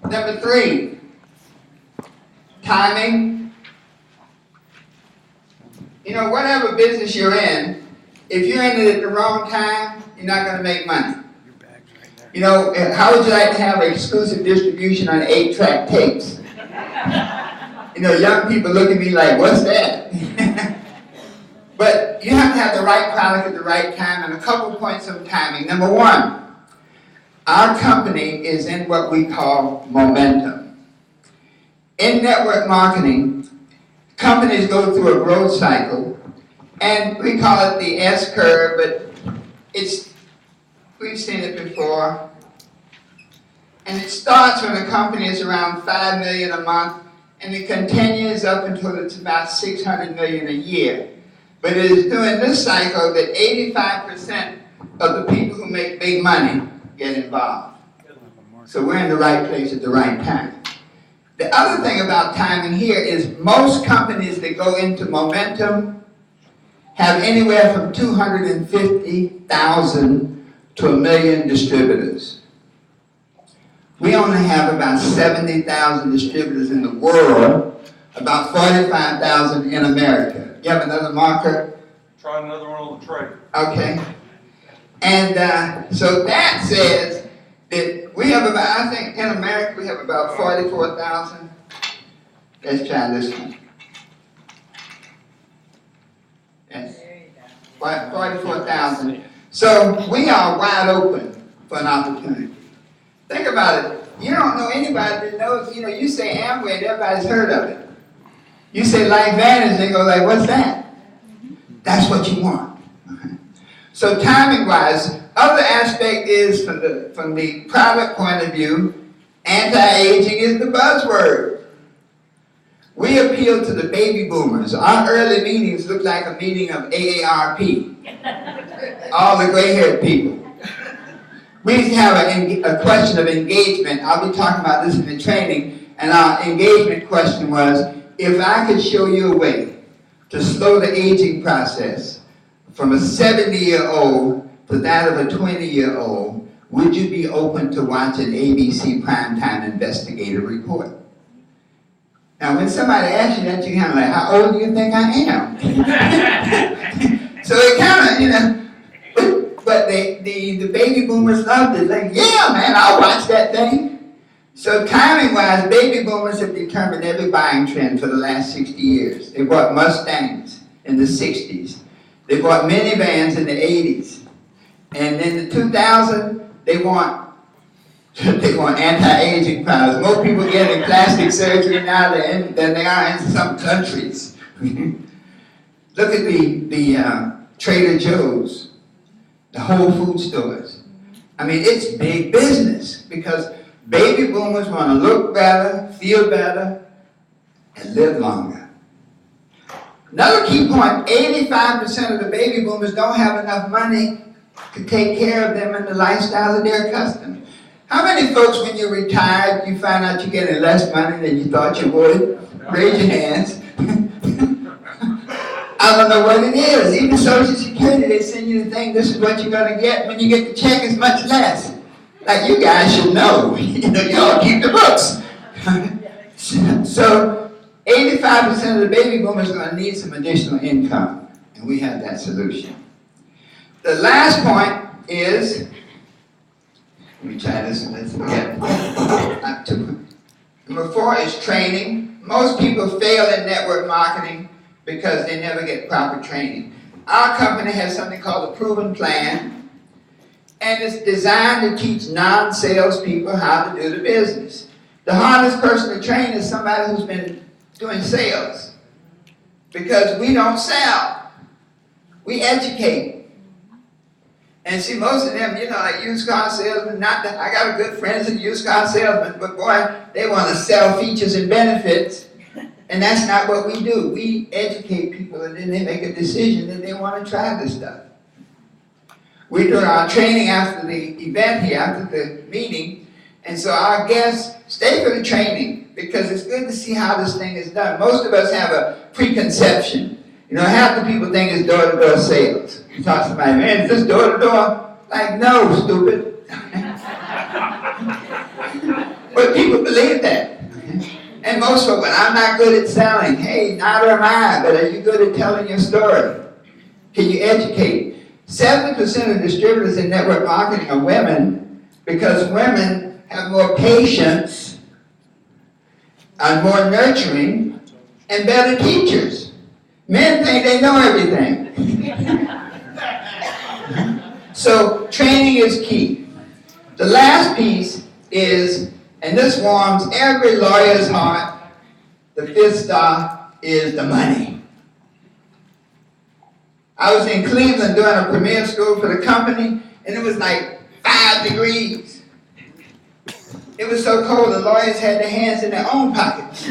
S3: Number 3, timing. you know, whatever business you're in, if you're in it at the wrong time, you're not going to make money. You know, how would you like to have exclusive distribution on 8-track tapes? You know, young people look at me like, what's that? But you have to have the right product at the right time, and a couple of points of timing. Number one, our company is in what we call momentum. In network marketing, companies go through a growth cycle, and we call it the S-curve, but we've seen it before. And it starts when a company is around $5 million a month, and it continues up until it's about $600 million a year. But it is during this cycle that 85% of the people who make big money get involved. So we're in the right place at the right time. The other thing about timing here is most companies that go into momentum have anywhere from 250,000 to 1 million distributors. We only have about 70,000 distributors in the world, about 45,000 in America. You have another marker?
S10: Try another one on the tray.
S3: Okay. And so that says that we have about, I think in America we have about 44,000. Let's try this one. Yes. 44,000. So we are wide open for an opportunity. Think about it. You don't know anybody that knows, you know, you say Amway, everybody's heard of it. You say Life Vantage, they go like, what's that? That's what you want. So timing-wise, other aspect is from the product point of view, anti-aging is the buzzword. We appeal to the baby boomers. Our early meetings look like a meeting of AARP. All the gray-haired people. We used to have a question of engagement. I'll be talking about this in the training. And our engagement question was, if I could show you a way to slow the aging process from a 70-year-old to that of a 20-year-old, would you be open to watching ABC Primetime Investigative Report? Now, when somebody asks you that, you're kind of like, how old do you think I am? So it kind of, you know, but the baby boomers loved it. Like, yeah, man, I'll watch that thing. So timing-wise, baby boomers have determined every buying trend for the last 60 years. They bought Mustangs in the 60s. They bought minivans in the 80s. And in the 2000s, they want anti-aging products. More people getting plastic surgery now than they are in some countries. Look at the Trader Joe's, the Whole Food stores. I mean, it's big business because baby boomers want to look better, feel better, and live longer. Another key point, 85% of the baby boomers don't have enough money to take care of them in the lifestyle that they're accustomed. How many folks, when you're retired, you find out you're getting less money than you thought you would? Raise your hands. I don't know what it is. Even Social Security, they send you the thing, this is what you're going to get. When you get the check, it's much less. Like, you guys should know. You know, you all keep the books. So, 85% of the baby boomers are going to need some additional income. And we have that solution. The last point is, let me try this one, let's forget. Not too much. Number 4 is training. Most people fail in network marketing because they never get proper training. Our company has something called a proven plan, and it's designed to teach non-sales people how to do the business. The hardest person to train is somebody who's been doing sales, because we don't sell, we educate. And see, most of them, you know, like used car salesmen, I got a good friends in used car salesmen, but boy, they want to sell features and benefits. And that's not what we do. We educate people, and then they make a decision that they want to try this stuff. We do our training after the event here, after the meeting, and so our guests stay for the training because it's good to see how this thing is done. Most of us have a preconception. You know, half the people think it's door-to-door sales. You talk to somebody, man, is this door-to-door? Like, no, stupid. But people believe that. And And most of it, I'm not good at selling. Hey, neither am I, but are you good at telling your story? Can you educate? 70% of distributors in network marketing are women because women have more patience, are more nurturing, and better teachers. Men think they know everything. So training is key. The last piece is, and this warms every lawyer's heart, the fifth star is the money. I was in Cleveland doing a premier school for the company, and it was like 5 degrees. It was so cold, the lawyers had their hands in their own pockets.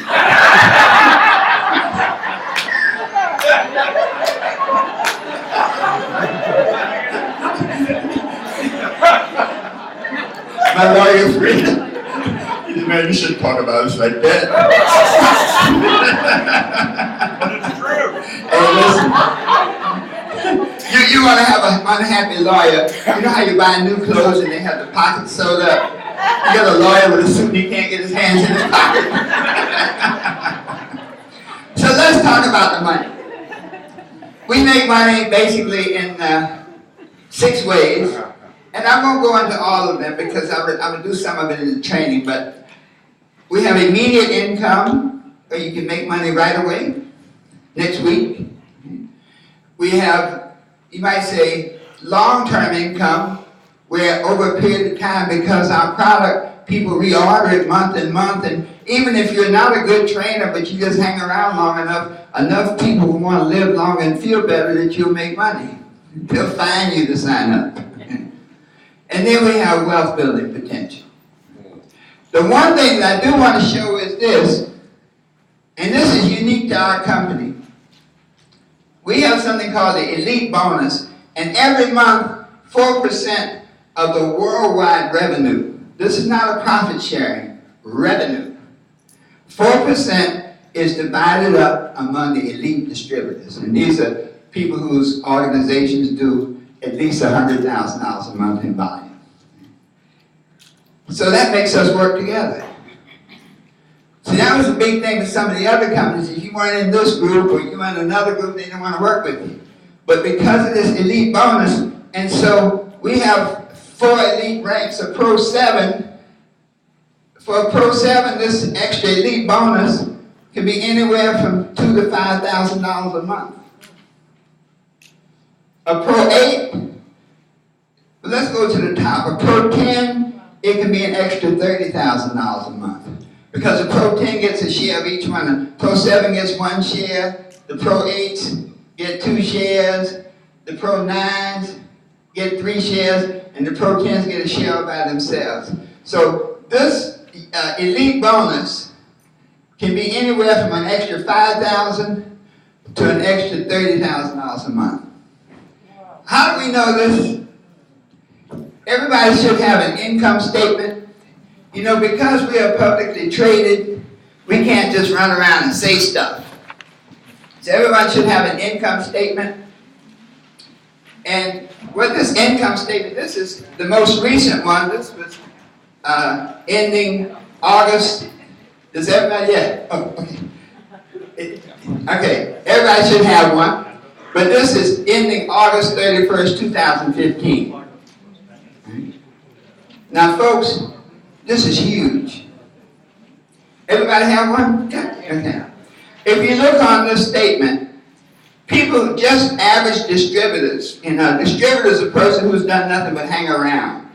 S3: My lawyer friend, he said, man, you shouldn't talk about us like that.
S10: But it's true.
S3: Hey, listen, you want to have an unhappy lawyer. You know how you buy new clothes and they have the pockets sewed up? You got a lawyer with a suit and he can't get his hands in his pocket. So let's talk about the money. We make money basically in 6 ways. And I won't go into all of them because I'm going to do some of it in the training, but we have immediate income where you can make money right away, next week. We have, you might say, long-term income where over a period of time, because our product, people reorder it month and month, and even if you're not a good trainer, but you just hang around long enough people will want to live long and feel better that you'll make money. They'll find you to sign up. And then we have wealth building potential. The one thing that I do want to show is this, and this is unique to our company. We have something called the elite bonus, and every month, 4% of the worldwide revenue, this is not a profit sharing, revenue, 4% is divided up among the elite distributors. And these are people whose organizations do at least $100,000 a month in volume. So that makes us work together. See, that was a big thing with some of the other companies. If you weren't in this group or you were in another group, they didn't want to work with you. But because of this elite bonus, and so we have 4 elite ranks, a Pro 7. For a Pro 7, this extra elite bonus can be anywhere from $2,000 to $5,000 a month. A Pro 8, let's go to the top. A Pro 10, it can be an extra $30,000 a month. Because the Pro 10 gets a share of each one. The Pro 7 gets 1 share. The Pro 8s get 2 shares. The Pro 9s get 3 shares. And the Pro 10s get a share all by themselves. So this elite bonus can be anywhere from an extra $5,000 to an extra $30,000 a month. How do we know this? Everybody should have an income statement. You know, because we are publicly traded, we can't just run around and say stuff. So everyone should have an income statement. And what this income statement, this is the most recent one. This was ending August. Does everybody, yeah, oh, okay. Okay, everybody should have one. But this is ending August 31st, 2015. Now, folks, this is huge. Everybody have one? Yeah. Okay. If you look on this statement, people, just average distributors, distributor's a person who's done nothing but hang around.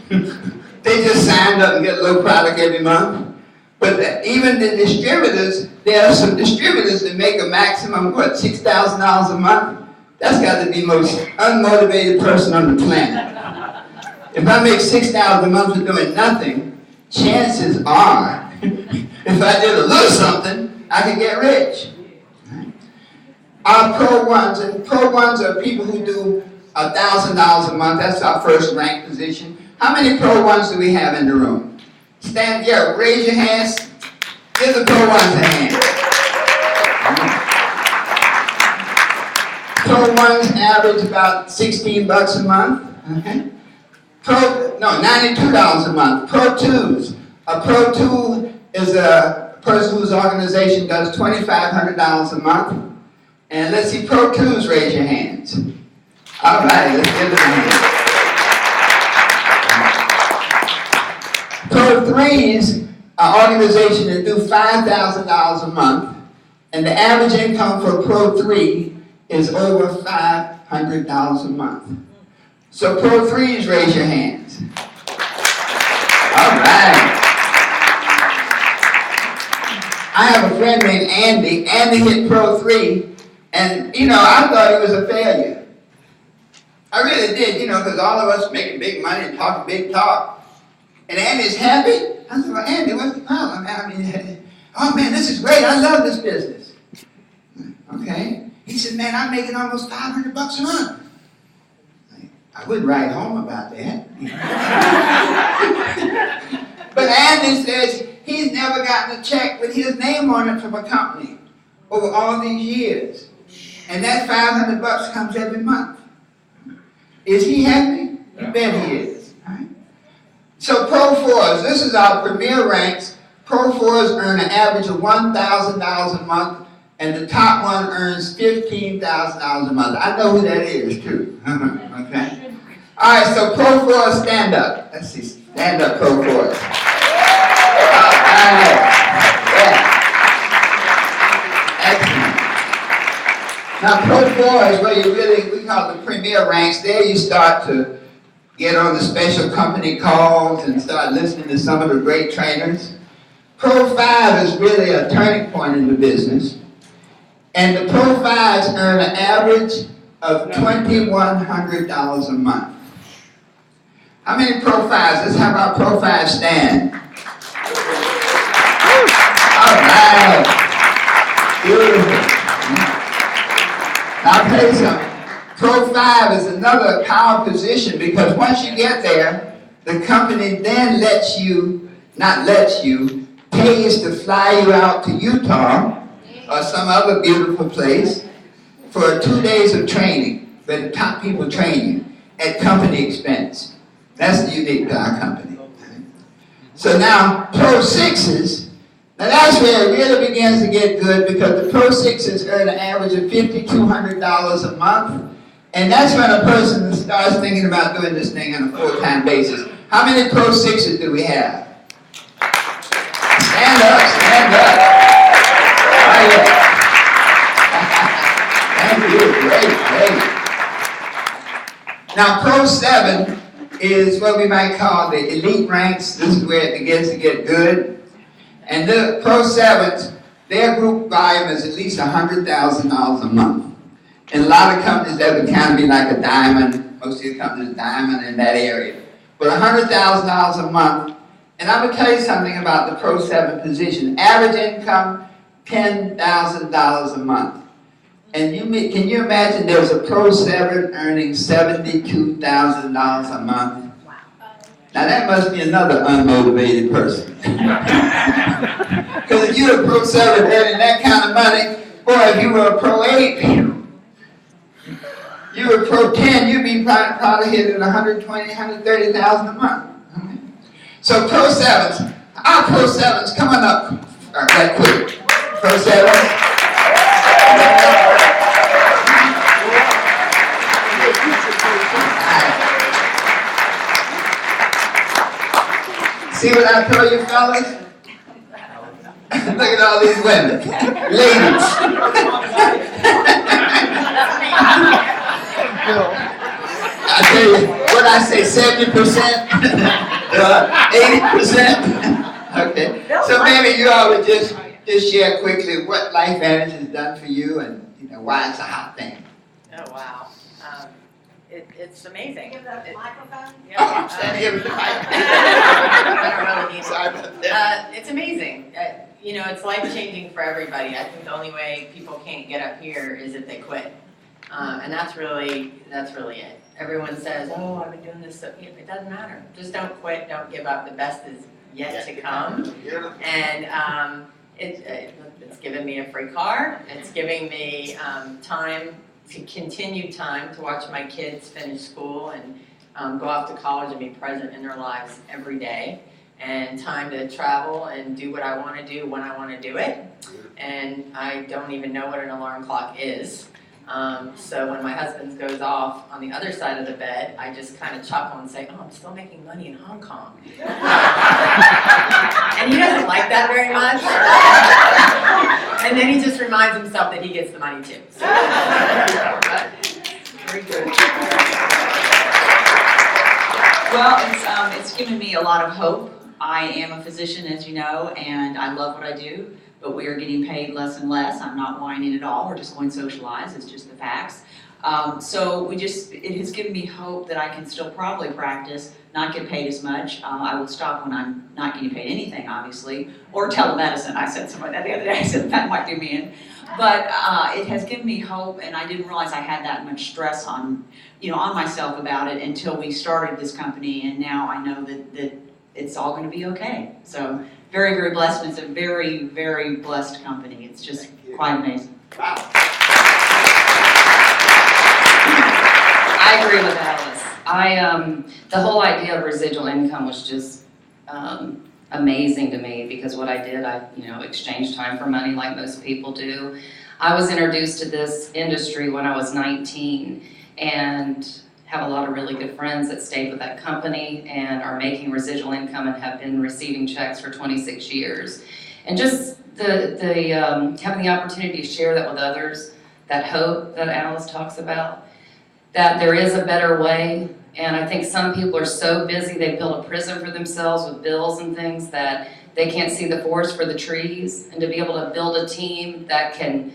S3: They just signed up and get a little product every month. But even the distributors, there are some distributors that make a maximum, $6,000 a month? That's got to be the most unmotivated person on the planet. If I make $6,000 a month for doing nothing, chances are, if I did a little something, I could get rich. Our Pro 1s, and Pro 1s are people who do $1,000 a month. That's our first rank position. How many Pro 1s do we have in the room? Stand, yeah, raise your hands. Give the Pro 1s a hand. Pro 1s average about $16 a month. Okay. $92 a month. Pro 2s. A Pro 2 is a person whose organization does $2,500 a month? And let's see, Pro 2s, raise your hands. All right, let's give them a hand. Pro 3s are organizations that do $5,000 a month, and the average income for Pro 3 is over $500 a month. So Pro 3s, raise your hands. All right. I have a friend named Andy. Andy hit Pro 3, and I thought he was a failure. I really did, because all of us making big money and talking big talk. And Andy's happy. I said, well, Andy, what's the problem? Oh man, this is great. I love this business. Okay. He said, man, I'm making almost $500 a month. I wouldn't write home about that. But Andy says he's never gotten a check with his name on it from a company over all these years. And that $500 comes every month. Is he happy? You bet he is. Right? So Pro 4s, this is our premier ranks. Pro 4s earn an average of $1,000 a month, and the top one earns $15,000 a month. I know who that is too. Okay. All right, so Pro 4s, stand up. Let's see, stand up, Pro 4s. All right. Yeah. Excellent. Now, Pro 4 is where we call it the premier ranks. There you start to get on the special company calls and start listening to some of the great trainers. Pro 5 is really a turning point in the business. And the Pro 5s earn an average of $2,100 a month. How many Pro 5s? Let's have our Pro 5 stand. All right. Beautiful. Now I'll tell you something. Pro 5 is another power position because once you get there, the company then pays to fly you out to Utah or some other beautiful place for 2 days of training, where the top people train you at company expense. That's unique to our company. So now, Pro 6s, now that's where it really begins to get good because the Pro 6s earn an average of $5,200 a month. And that's when a person starts thinking about doing this thing on a full-time basis. How many Pro 6s do we have? Stand up, stand up. Oh, yeah. Thank you, great, great. Now, Pro 7 is what we might call the elite ranks. This is where it begins to get good. And the Pro 7s, their group volume is at least $100,000 a month. In a lot of companies, that would kind of be like a diamond. Most of the companies, diamond in that area. But $100,000 a month. And I'm going to tell you something about the Pro 7 position. Average income, $10,000 a month. And can you imagine there's a Pro 7 earning $72,000 a month? Wow. Now that must be another unmotivated person. Because if you're a Pro 7 earning that kind of money, boy, if you were a Pro 8, you were Pro 10, you'd be probably hitting $120,000, $130,000 a month. So Pro 7s, our Pro 7s, come on up right quick. Pro 7s. See what I told you, fellas? Look at all these women. Ladies. I tell you, what I say, 70%? 80%? Okay. So maybe you all would just share quickly what Life Vantage has done for you and why it's a hot thing.
S9: Oh, wow. It's amazing.
S4: Give that microphone.
S3: Oh, I'm standing here with the microphone. Sorry about that.
S9: It's amazing. It's life-changing for everybody. I think the only way people can't get up here is if they quit. And that's really it. Everyone says, oh, I've been doing this. So, it doesn't matter. Just don't quit. Don't give up. The best is yet to come. And it's given me a free car. It's giving me continued time to watch my kids finish school and go off to college and be present in their lives every day. and time to travel and do what I want to do when I want to do it. And I don't even know what an alarm clock is. So when my husband goes off on the other side of the bed, I just kind of chuckle and say, oh, I'm still making money in Hong Kong. And he doesn't like that very much. And then he just reminds himself that he gets the money too. So, very good.
S8: Well, it's given me a lot of hope. I am a physician, as you know, and I love what I do, but we are getting paid less and less. I'm not whining at all. We're just going socialized. It's just the facts. So it has given me hope that I can still probably practice, not get paid as much. I will stop when I'm not getting paid anything, obviously, or telemedicine. I said something that the other day, so that might do me in. But it has given me hope, and I didn't realize I had that much stress on myself about it until we started this company, and now I know that it's all going to be okay. So very, very blessed. It's a very, very blessed company. It's just quite amazing.
S3: Wow.
S11: I agree with Alice. The whole idea of residual income was just amazing to me, because what I did, I exchanged time for money like most people do. I was introduced to this industry when I was 19 and have a lot of really good friends that stayed with that company and are making residual income and have been receiving checks for 26 years. And just the having the opportunity to share that with others, that hope that Alice talks about, that there is a better way. And I think some people are so busy, they build a prison for themselves with bills and things that they can't see the forest for the trees. And to be able to build a team that can,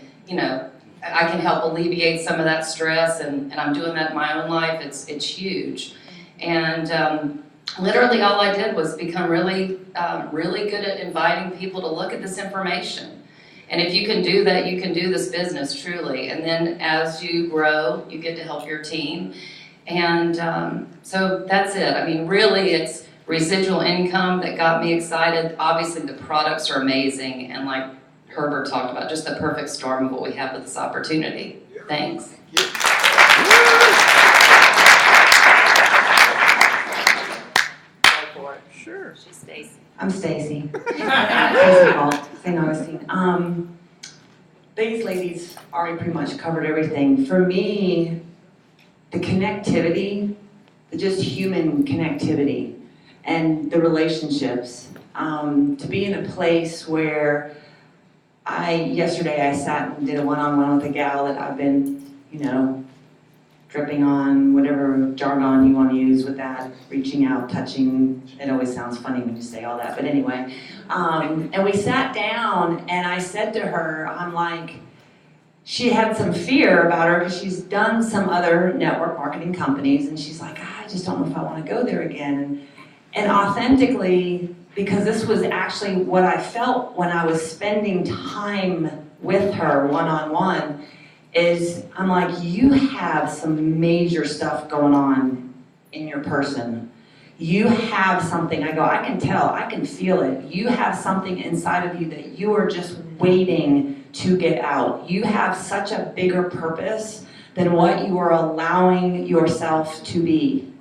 S11: I can help alleviate some of that stress, and I'm doing that in my own life. It's huge. And literally all I did was become really good at inviting people to look at this information. And if you can do that, you can do this business truly. And then as you grow, you get to help your team. And so that's it. I mean, really, it's residual income that got me excited. Obviously, the products are amazing. And like Herbert talked about, just the perfect storm of what we have with this opportunity. Thanks.
S12: Sure.
S11: She's Stacy.
S12: I'm Stacy. Stacy Hall, St. Augustine. These ladies already pretty much covered everything. For me, the connectivity, the just human connectivity, and the relationships. To be in a place where yesterday I sat and did a one-on-one with a gal that I've been, dripping on, whatever jargon you want to use with that, reaching out, touching. It always sounds funny when you say all that, but anyway. And we sat down and I said to her, I'm like, she had some fear about her because she's done some other network marketing companies, and she's like, I just don't know if I want to go there again. And authentically, because this was actually what I felt when I was spending time with her one-on-one, is I'm like, you have some major stuff going on in your person. You have something, I go, I can tell, I can feel it. You have something inside of you that you are just waiting to get out. You have such a bigger purpose than what you are allowing yourself to be.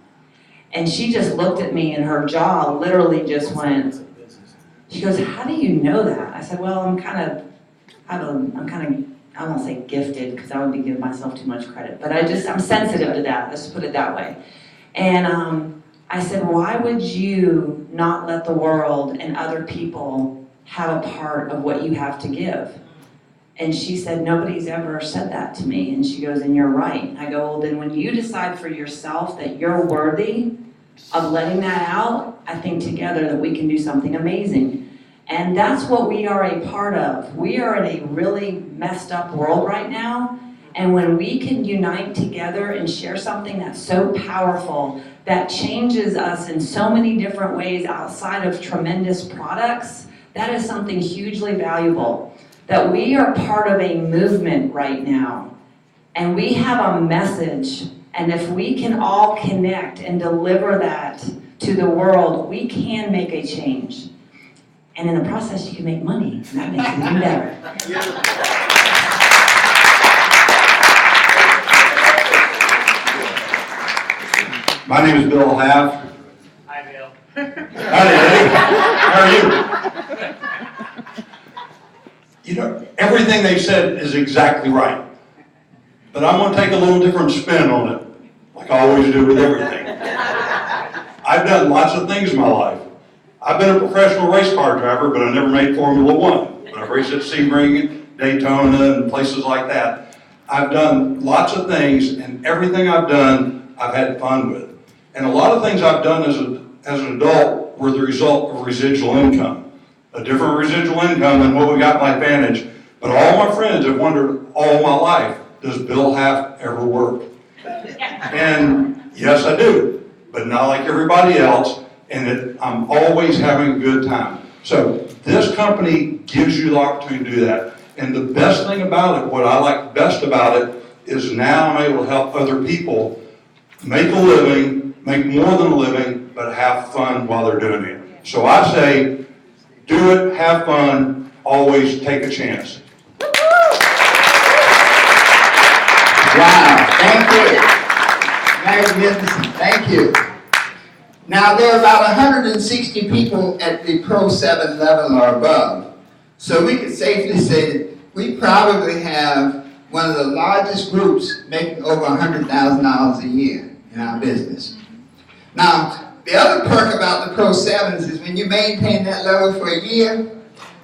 S12: And she just looked at me and her jaw literally just went, she goes, how do you know that? I said, well, I'm kind of, I won't say gifted because I would be giving myself too much credit, but I'm sensitive to that, let's put it that way. And I said, why would you not let the world and other people have a part of what you have to give? And she said, nobody's ever said that to me. And she goes, and you're right. I go, well, then when you decide for yourself that you're worthy of letting that out, I think together that we can do something amazing. And that's what we are a part of. We are in a really messed up world right now. And when we can unite together and share something that's so powerful, that changes us in so many different ways outside of tremendous products, that is something hugely valuable. That we are part of a movement right now. And we have a message. And if we can all connect and deliver that to the world, we can make a change. And in the process, you can make money, and that makes it even better.
S10: My name is Bill Half.
S13: Hi, Bill.
S10: Howdy, Eddie. How are you? You know, everything they said is exactly right. But I'm gonna take a little different spin on it, like I always do with everything. I've done lots of things in my life. I've been a professional race car driver, but I never made Formula One. But I've raced at Sebring, Daytona, and places like that. I've done lots of things, and everything I've done, I've had fun with. And a lot of things I've done as an adult were the result of residual income. A different residual income than what we got in my Advantage. But all my friends have wondered all my life, does Bill Half ever work? And yes, I do, but not like everybody else, and I'm always having a good time. So this company gives you the opportunity to do that. And the best thing about it, what I like best about it, is now I'm able to help other people make a living, make more than a living, but have fun while they're doing it. So I say, do it, have fun, always take a chance.
S3: Wow, thank you. Magnificent, thank you. Now, there are about 160 people at the Pro 7 level or above. So we can safely say that we probably have one of the largest groups making over $100,000 a year in our business. Now, the other perk about the Pro 7s is when you maintain that level for a year,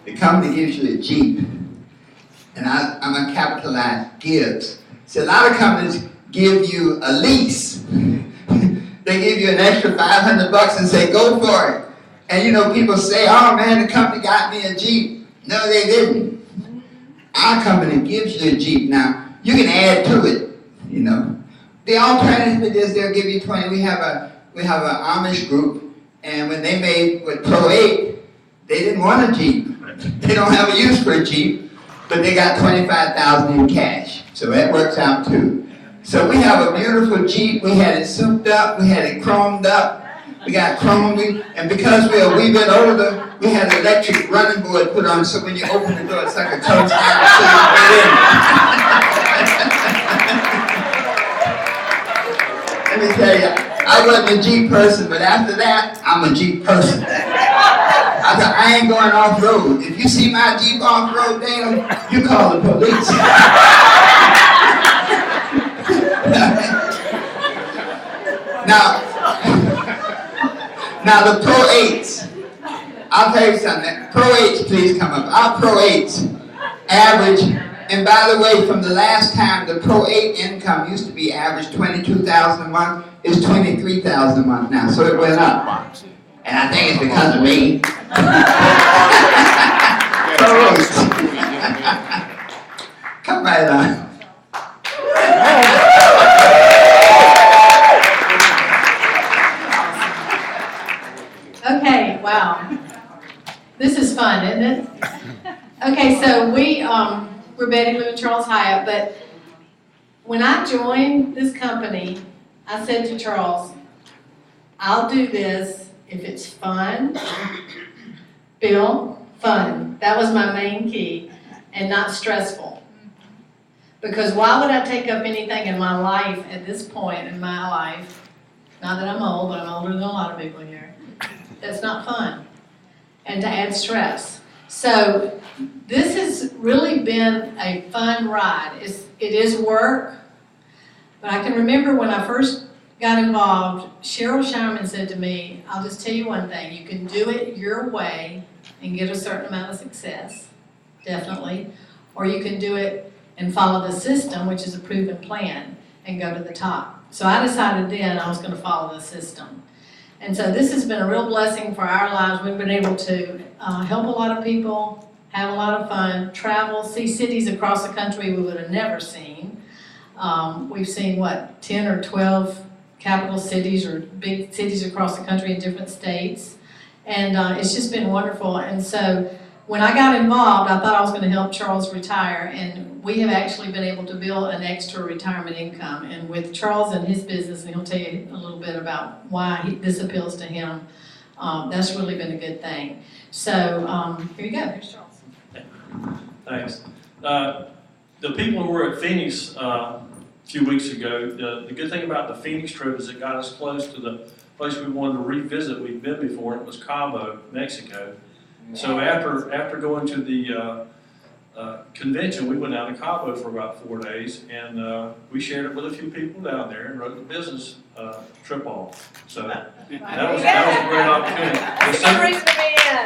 S3: the company gives you a Jeep. And I'm going to capitalize gives. So a lot of companies give you a lease. They give you an extra $500 and say, go for it. And you know, people say, oh man, the company got me a Jeep. No, they didn't. Our company gives you a Jeep. Now, you can add to it, you know. The alternative is they'll give you 20. We have an Amish group, and when they made with Pro 8, they didn't want a Jeep. They don't have a use for a Jeep, but they got $25,000 in cash. So that works out too. So we have a beautiful Jeep. We had it souped up. We had it chromed up. We got chromed. And because we're a wee bit older, we had an electric running board put on. So when you open the door, it's like a touchdown. So you get in. Let me tell you, I wasn't a Jeep person, but after that, I'm a Jeep person. I said, I ain't going off-road. If you see my Jeep off-road, Dana, you call the police. Now the Pro 8s, I'll tell you something. Pro 8s, please come up. Our Pro 8s average, and by the way, from the last time, the Pro 8 income used to be average $22,000 a month, it's $23,000 a month now, so it went up. And I think it's because of me. Pro 8s. Come right on.
S2: Okay, wow. This is fun, isn't it? Okay, so we're Betty Lou and Charles Hyatt, but when I joined this company, I said to Charles, I'll do this if it's fun. Bill, fun. That was my main key, and not stressful. Because why would I take up anything in my life at this point in my life, not that I'm old, but I'm older than a lot of people here, that's not fun, and to add stress. So this has really been a fun ride. It is work, but I can remember when I first got involved, Cheryl Shireman said to me, I'll just tell you one thing, you can do it your way and get a certain amount of success, definitely, or you can do it and follow the system, which is a proven plan, and go to the top. So I decided then I was going to follow the system. And so this has been a real blessing for our lives. We've been able to help a lot of people, have a lot of fun, travel, see cities across the country we would have never seen. We've seen, 10 or 12 capital cities or big cities across the country in different states. And it's just been wonderful. And so when I got involved, I thought I was going to help Charles retire. And we have actually been able to build an extra retirement income. And with Charles and his business, and he'll tell you a little bit about why this appeals to him, that's really been a good thing. So here you go. Here's Charles.
S13: Thanks. The people who were at Phoenix a few weeks ago, the good thing about the Phoenix trip is it got us close to the place we wanted to revisit. We'd been before, and it was Cabo, Mexico. So after going to the convention, we went down to Cabo for about 4 days, and we shared it with a few people down there and wrote the business trip off. So that was a great opportunity.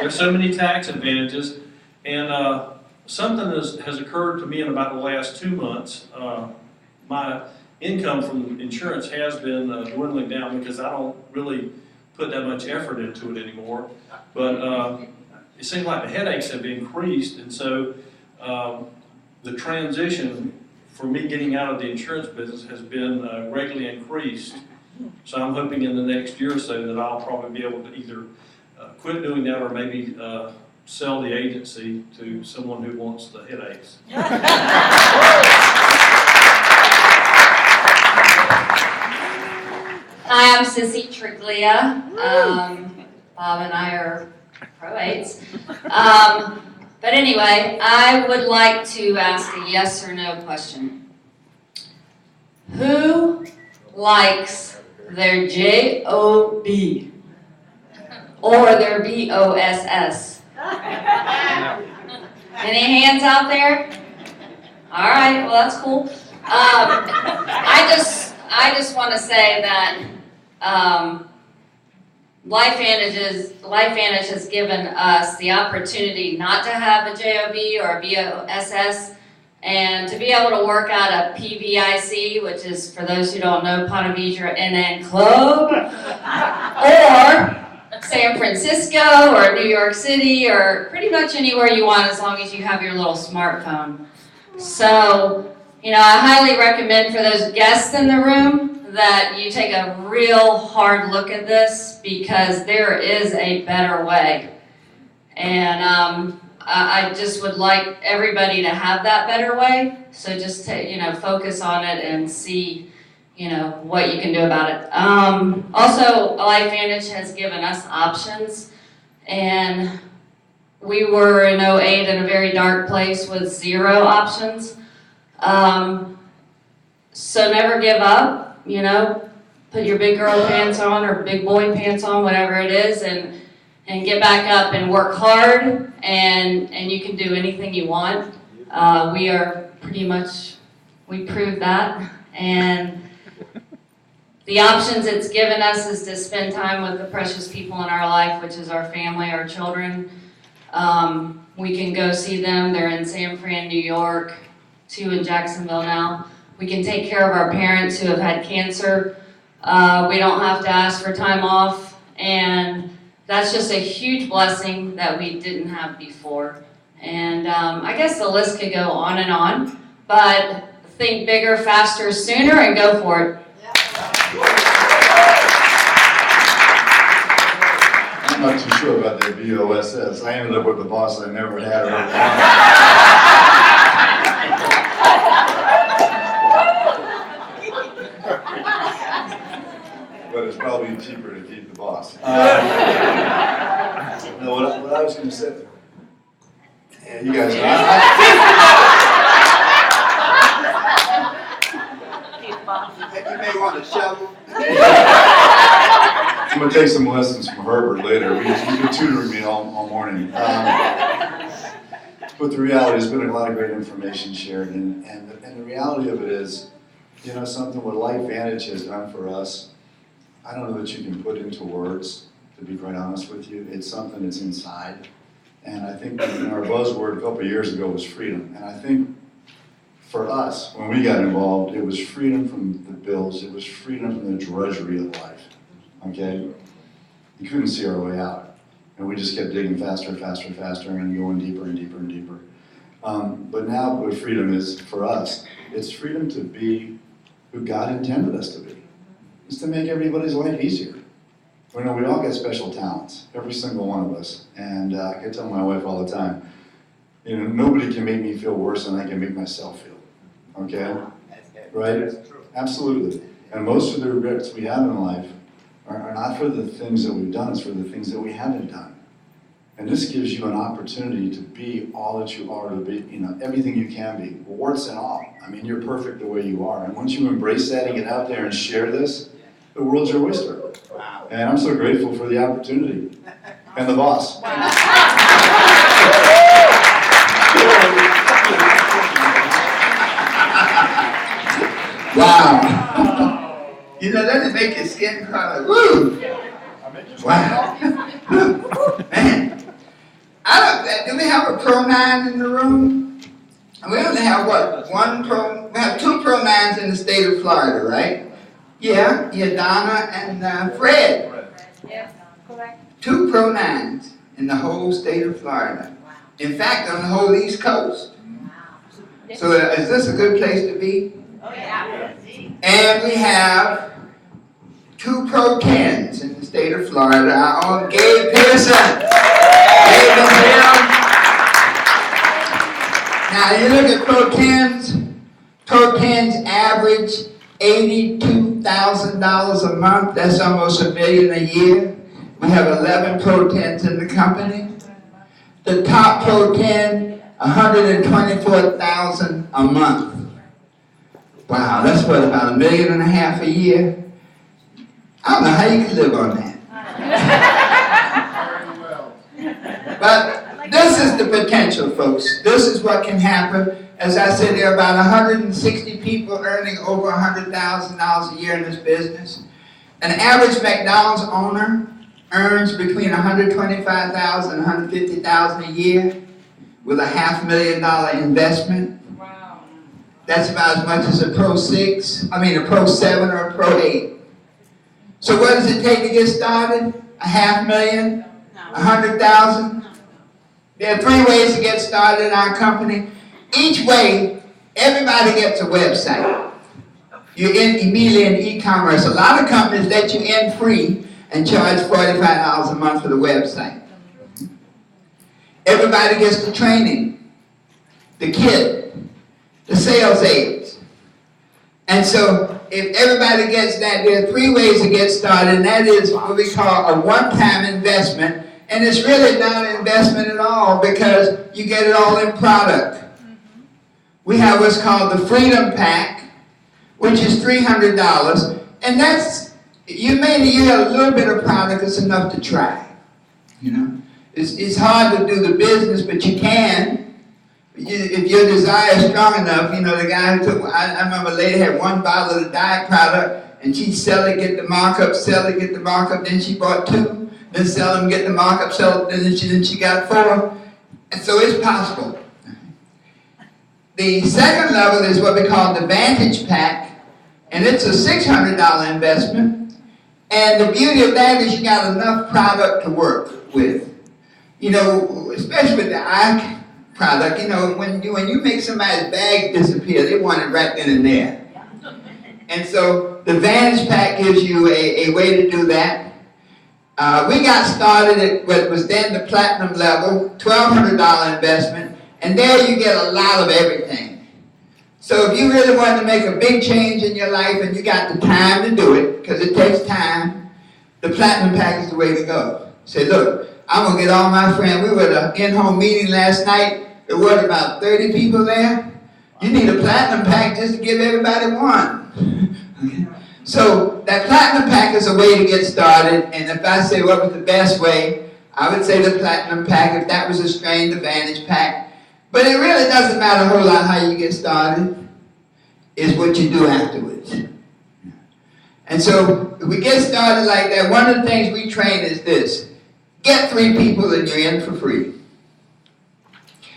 S13: There's so many tax advantages, and something has occurred to me in about the last 2 months. My income from insurance has been dwindling down because I don't really put that much effort into it anymore. But it seems like the headaches have increased, and so the transition for me getting out of the insurance business has been greatly increased. So I'm hoping in the next year or so that I'll probably be able to either quit doing that or maybe sell the agency to someone who wants the headaches.
S11: Hi, I'm Sissy Triglia. Bob and I are pro-8s. But anyway, I would like to ask a yes or no question. Who likes their J-O-B or their B-O-S-S? Any hands out there? All right, well that's cool. I just want to say that LifeVantage has given us the opportunity not to have a JOB or a BOSS, and to be able to work out a PVIC, which is, for those who don't know, Ponte Vedra NN Club, or San Francisco, or New York City, or pretty much anywhere you want as long as you have your little smartphone. So, you know, I highly recommend for those guests in the room that you take a real hard look at this, because there is a better way. And I just would like everybody to have that better way. So just focus on it and see, what you can do about it. Also, LifeVantage has given us options, and we were in 2008 in a very dark place with 0 options. So never give up. Put your big girl pants on or big boy pants on, whatever it is, and get back up and work hard, and you can do anything you want. We proved that, and the options it's given us is to spend time with the precious people in our life, which is our family, our children. We can go see them. They're in San Fran, New York, 2 in Jacksonville now. We can take care of our parents who have had cancer. We don't have to ask for time off, and that's just a huge blessing that we didn't have before. And I guess the list could go on, but think bigger, faster, sooner, and go for it.
S14: I'm not too sure about that BOSS. I ended up with the boss I never had. But it's probably cheaper to keep the boss. No, what I was going to say, yeah, you guys,
S3: You may want to shovel.
S14: I'm going to take some lessons from Herbert later. He's been tutoring me all morning. But the reality has been a lot of great information shared, and the reality of it is, something what LifeVantage has done for us, I don't know that you can put into words, to be quite honest with you. It's something that's inside. And I think our buzzword a couple of years ago was freedom. And I think for us, when we got involved, it was freedom from the bills. It was freedom from the drudgery of life. Okay? We couldn't see our way out. And we just kept digging faster and faster and faster and going deeper and deeper and deeper. But now what freedom is for us, it's freedom to be who God intended us to be. It's to make everybody's life easier. We all got special talents, every single one of us. And I can tell my wife all the time, nobody can make me feel worse than I can make myself feel. Okay? Right? Absolutely. And most of the regrets we have in life are not for the things that we've done, it's for the things that we haven't done. And this gives you an opportunity to be all that you are, to be, everything you can be, warts and all. I mean, you're perfect the way you are. And once you embrace that and get out there and share this, the world's your oyster. And I'm so grateful for the opportunity and the boss.
S3: Wow. You know, doesn't make your skin crawl like, woo! Wow. Man. Do we have a pronoun in the room? We only have what? We have 2 pronouns in the state of Florida, right? Yeah, Donna and Fred.
S4: Yes, correct.
S3: 2 pronouns in the whole state of Florida. In fact, on the whole East Coast. So is this a good place to be?
S4: Oh, yeah.
S3: And we have 2 pro-tens in the state of Florida. Our own Gabe Pearson. Gabe is here. Now you look at pro-tens. Pro-tens average $82,000 a month. That's almost $1 million a year. We have 11 pro-tens in the company. The top pro-ten, $124,000 a month. Wow, that's what, about $1.5 million a year? I don't know how you can live on that. But this is the potential, folks. This is what can happen. As I said, there are about 160 people earning over $100,000 a year in this business. An average McDonald's owner earns between $125,000 and $150,000 a year with a $500,000 investment.
S4: Wow.
S3: That's about as much as a Pro 7 or a Pro 8. So what does it take to get started? $500,000? $100,000? There are 3 ways to get started in our company. Each way, everybody gets a website. You're immediately in e-commerce. A lot of companies let you in free and charge $45 a month for the website. Everybody gets the training, the kit, the sales aids. And so if everybody gets that, there are 3 ways to get started, and that is what we call a one-time investment. And it's really not an investment at all because you get it all in product. We have what's called the Freedom Pack, which is $300. And that's, you get a little bit of product, it's enough to try. You know, it's hard to do the business, but you can. If your desire is strong enough, you know, the guy who took, I remember a lady had 1 bottle of the diet product, and she'd sell it, get the markup, sell it, get the markup, then she bought 2, then sell them, get the markup, sell it, then she got 4. And so it's possible. The second level is what we call the Vantage Pack, and it's a $600 investment. And the beauty of that is you got enough product to work with. You know, especially with the eye product, you know, when you make somebody's bag disappear, they want it right then and there. And so the Vantage Pack gives you a way to do that. We got started at what was then the platinum level, $1,200 investment, and there you get a lot of everything. So if you really want to make a big change in your life and you got the time to do it, because it takes time, the platinum pack is the way to go. Say, look, I'm going to get all my friends. We were at an in-home meeting last night. There were about 30 people there. You need a platinum pack just to give everybody one. Okay. So that platinum pack is a way to get started. And if I say what was the best way, I would say the platinum pack. If that was a strain, the Vantage Pack. But it really doesn't matter a whole lot how you get started. It's what you do afterwards. And so if we get started like that, one of the things we train is this. Get 3 people and you're in for free.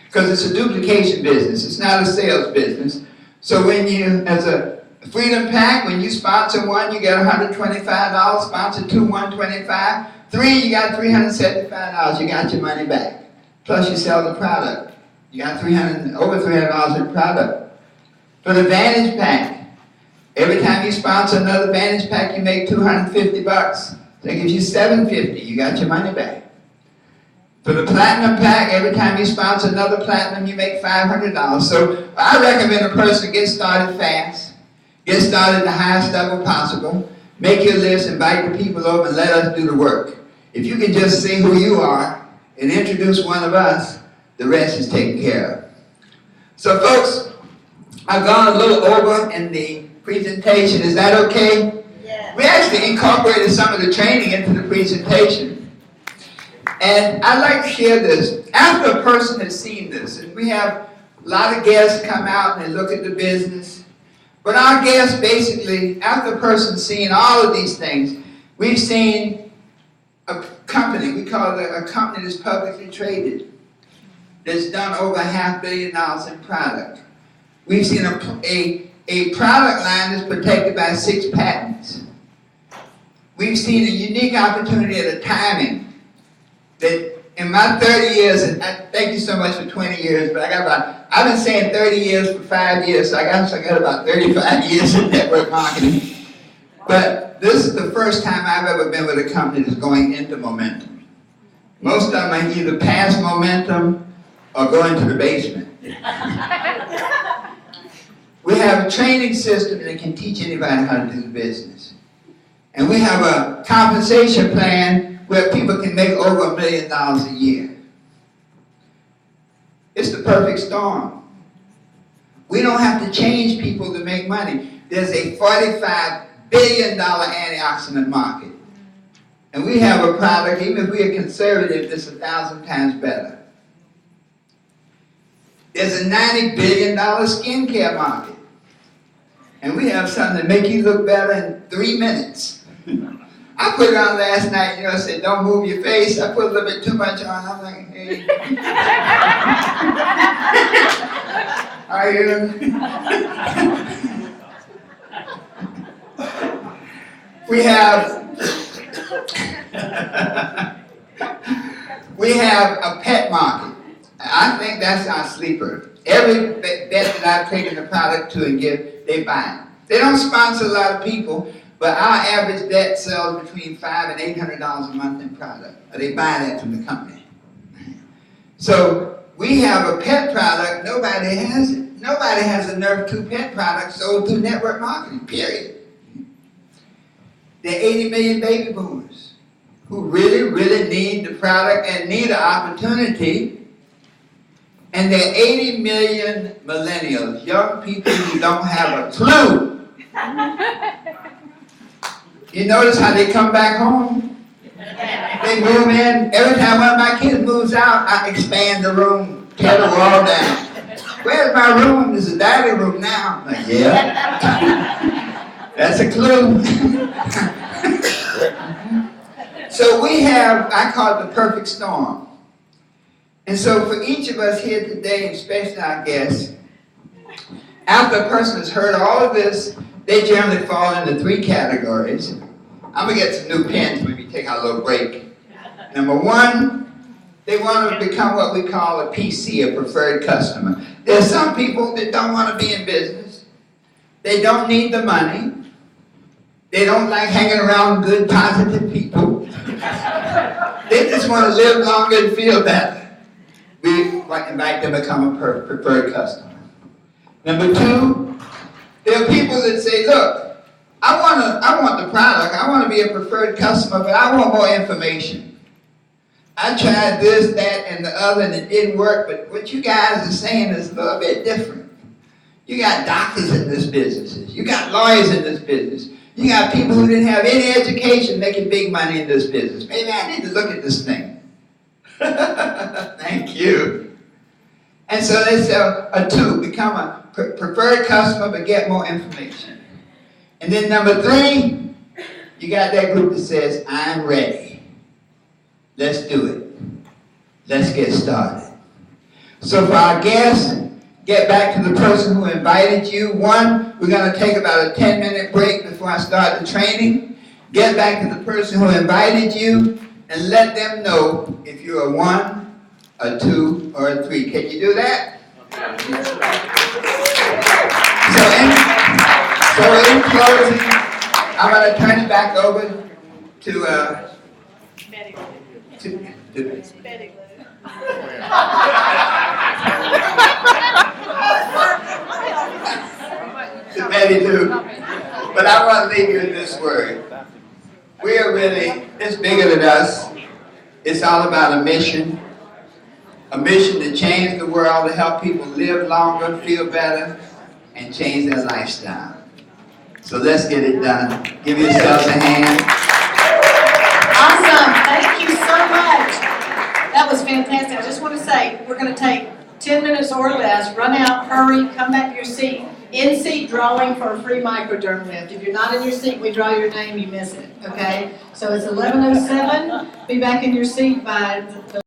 S3: Because it's a duplication business. It's not a sales business. So when you, as a Freedom Pack, when you sponsor 1, you get $125. Sponsor 2, $125. 3, you got $375. You got your money back. Plus you sell the product. You got over $300 in product. For the Vantage Pack, every time you sponsor another Vantage Pack, you make $250. That gives you $750. You got your money back. For the Platinum Pack, every time you sponsor another Platinum, you make $500. So I recommend a person get started fast. Get started at the highest level possible. Make your list, invite the people over, and let us do the work. If you can just say who you are and introduce one of us, the rest is taken care of. So folks, I've gone a little over in the presentation. Is that okay?
S9: Yeah.
S3: We actually incorporated some of the training into the presentation. And I'd like to share this. After a person has seen this, and we have a lot of guests come out and they look at the business, but our guests basically, after a person's seen all of these things, we've seen a company, we call it a company that's publicly traded, that's done over $500 million in product. We've seen a product line that's protected by 6 patents. We've seen a unique opportunity at a timing that in my 30 years, and thank you so much for 20 years, but I've been saying 30 years for 5 years, so I got about 35 years in network marketing. But this is the first time I've ever been with a company that's going into momentum. Most of them are either past momentum or going to the basement. We have a training system that can teach anybody how to do the business. And we have a compensation plan where people can make over $1 million a year. It's the perfect storm. We don't have to change people to make money. There's a $45 billion antioxidant market. And we have a product, even if we're conservative, that's 1,000 times better. There's a $90 billion skincare market. And we have something that make you look better in 3 minutes. I put it on last night, I said, don't move your face. I put a little bit too much on. I'm like, hey. How are you? We have a pet market. I think that's our sleeper. Every vet that I've taken the product to and give, they buy it. They don't sponsor a lot of people, but our average vet sells between $500 and $800 a month in product. They buy that from the company. So we have a pet product, nobody has it. Nobody has a Nerf 2 pet product sold through network marketing, period. There are 80 million baby boomers who really, really need the product and need an opportunity. And there are 80 million millennials, young people who don't have a clue. You notice how they come back home? They move in. Every time one of my kids moves out, I expand the room, tear the wall down. Where's my room? There's a dining room now. I'm like, yeah. That's a clue. So we have, I call it the perfect storm. And so for each of us here today, especially our guests, after a person has heard all of this, they generally fall into 3 categories. I'm going to get some new pens when we take our little break. Number 1, they want to become what we call a PC, a preferred customer. There's some people that don't want to be in business. They don't need the money. They don't like hanging around good, positive people. They just want to live longer and feel better. We invite them to become a preferred customer. Number 2, there are people that say, look, I want the product, I want to be a preferred customer, but I want more information. I tried this, that, and the other, and it didn't work, but what you guys are saying is a little bit different. You got doctors in this business. You got lawyers in this business. You got people who didn't have any education making big money in this business. Maybe I need to look at this thing. Thank you. And so they sell a 2, become a preferred customer, but get more information. And then number 3, you got that group that says, I'm ready. Let's do it. Let's get started. So for our guests, get back to the person who invited you. 1, we're going to take about a 10-minute break before I start the training. Get back to the person who invited you and let them know if you're a 1, a 2, or a 3. Can you do that? So in closing, I'm going to turn it back over to Betty Lou. But I want to leave you with this word. We are really, it's bigger than us. It's all about a mission to change the world, to help people live longer, feel better, and change their lifestyle. So let's get it done. Give yourselves a hand.
S2: Awesome, thank you so much. That was fantastic. I just want to say, we're going to take 10 minutes or less, run out, hurry, come back to your seat. In-seat drawing for a free microderm lift. If you're not in your seat, we draw your name, you miss it, okay? So it's 11:07. Be back in your seat by the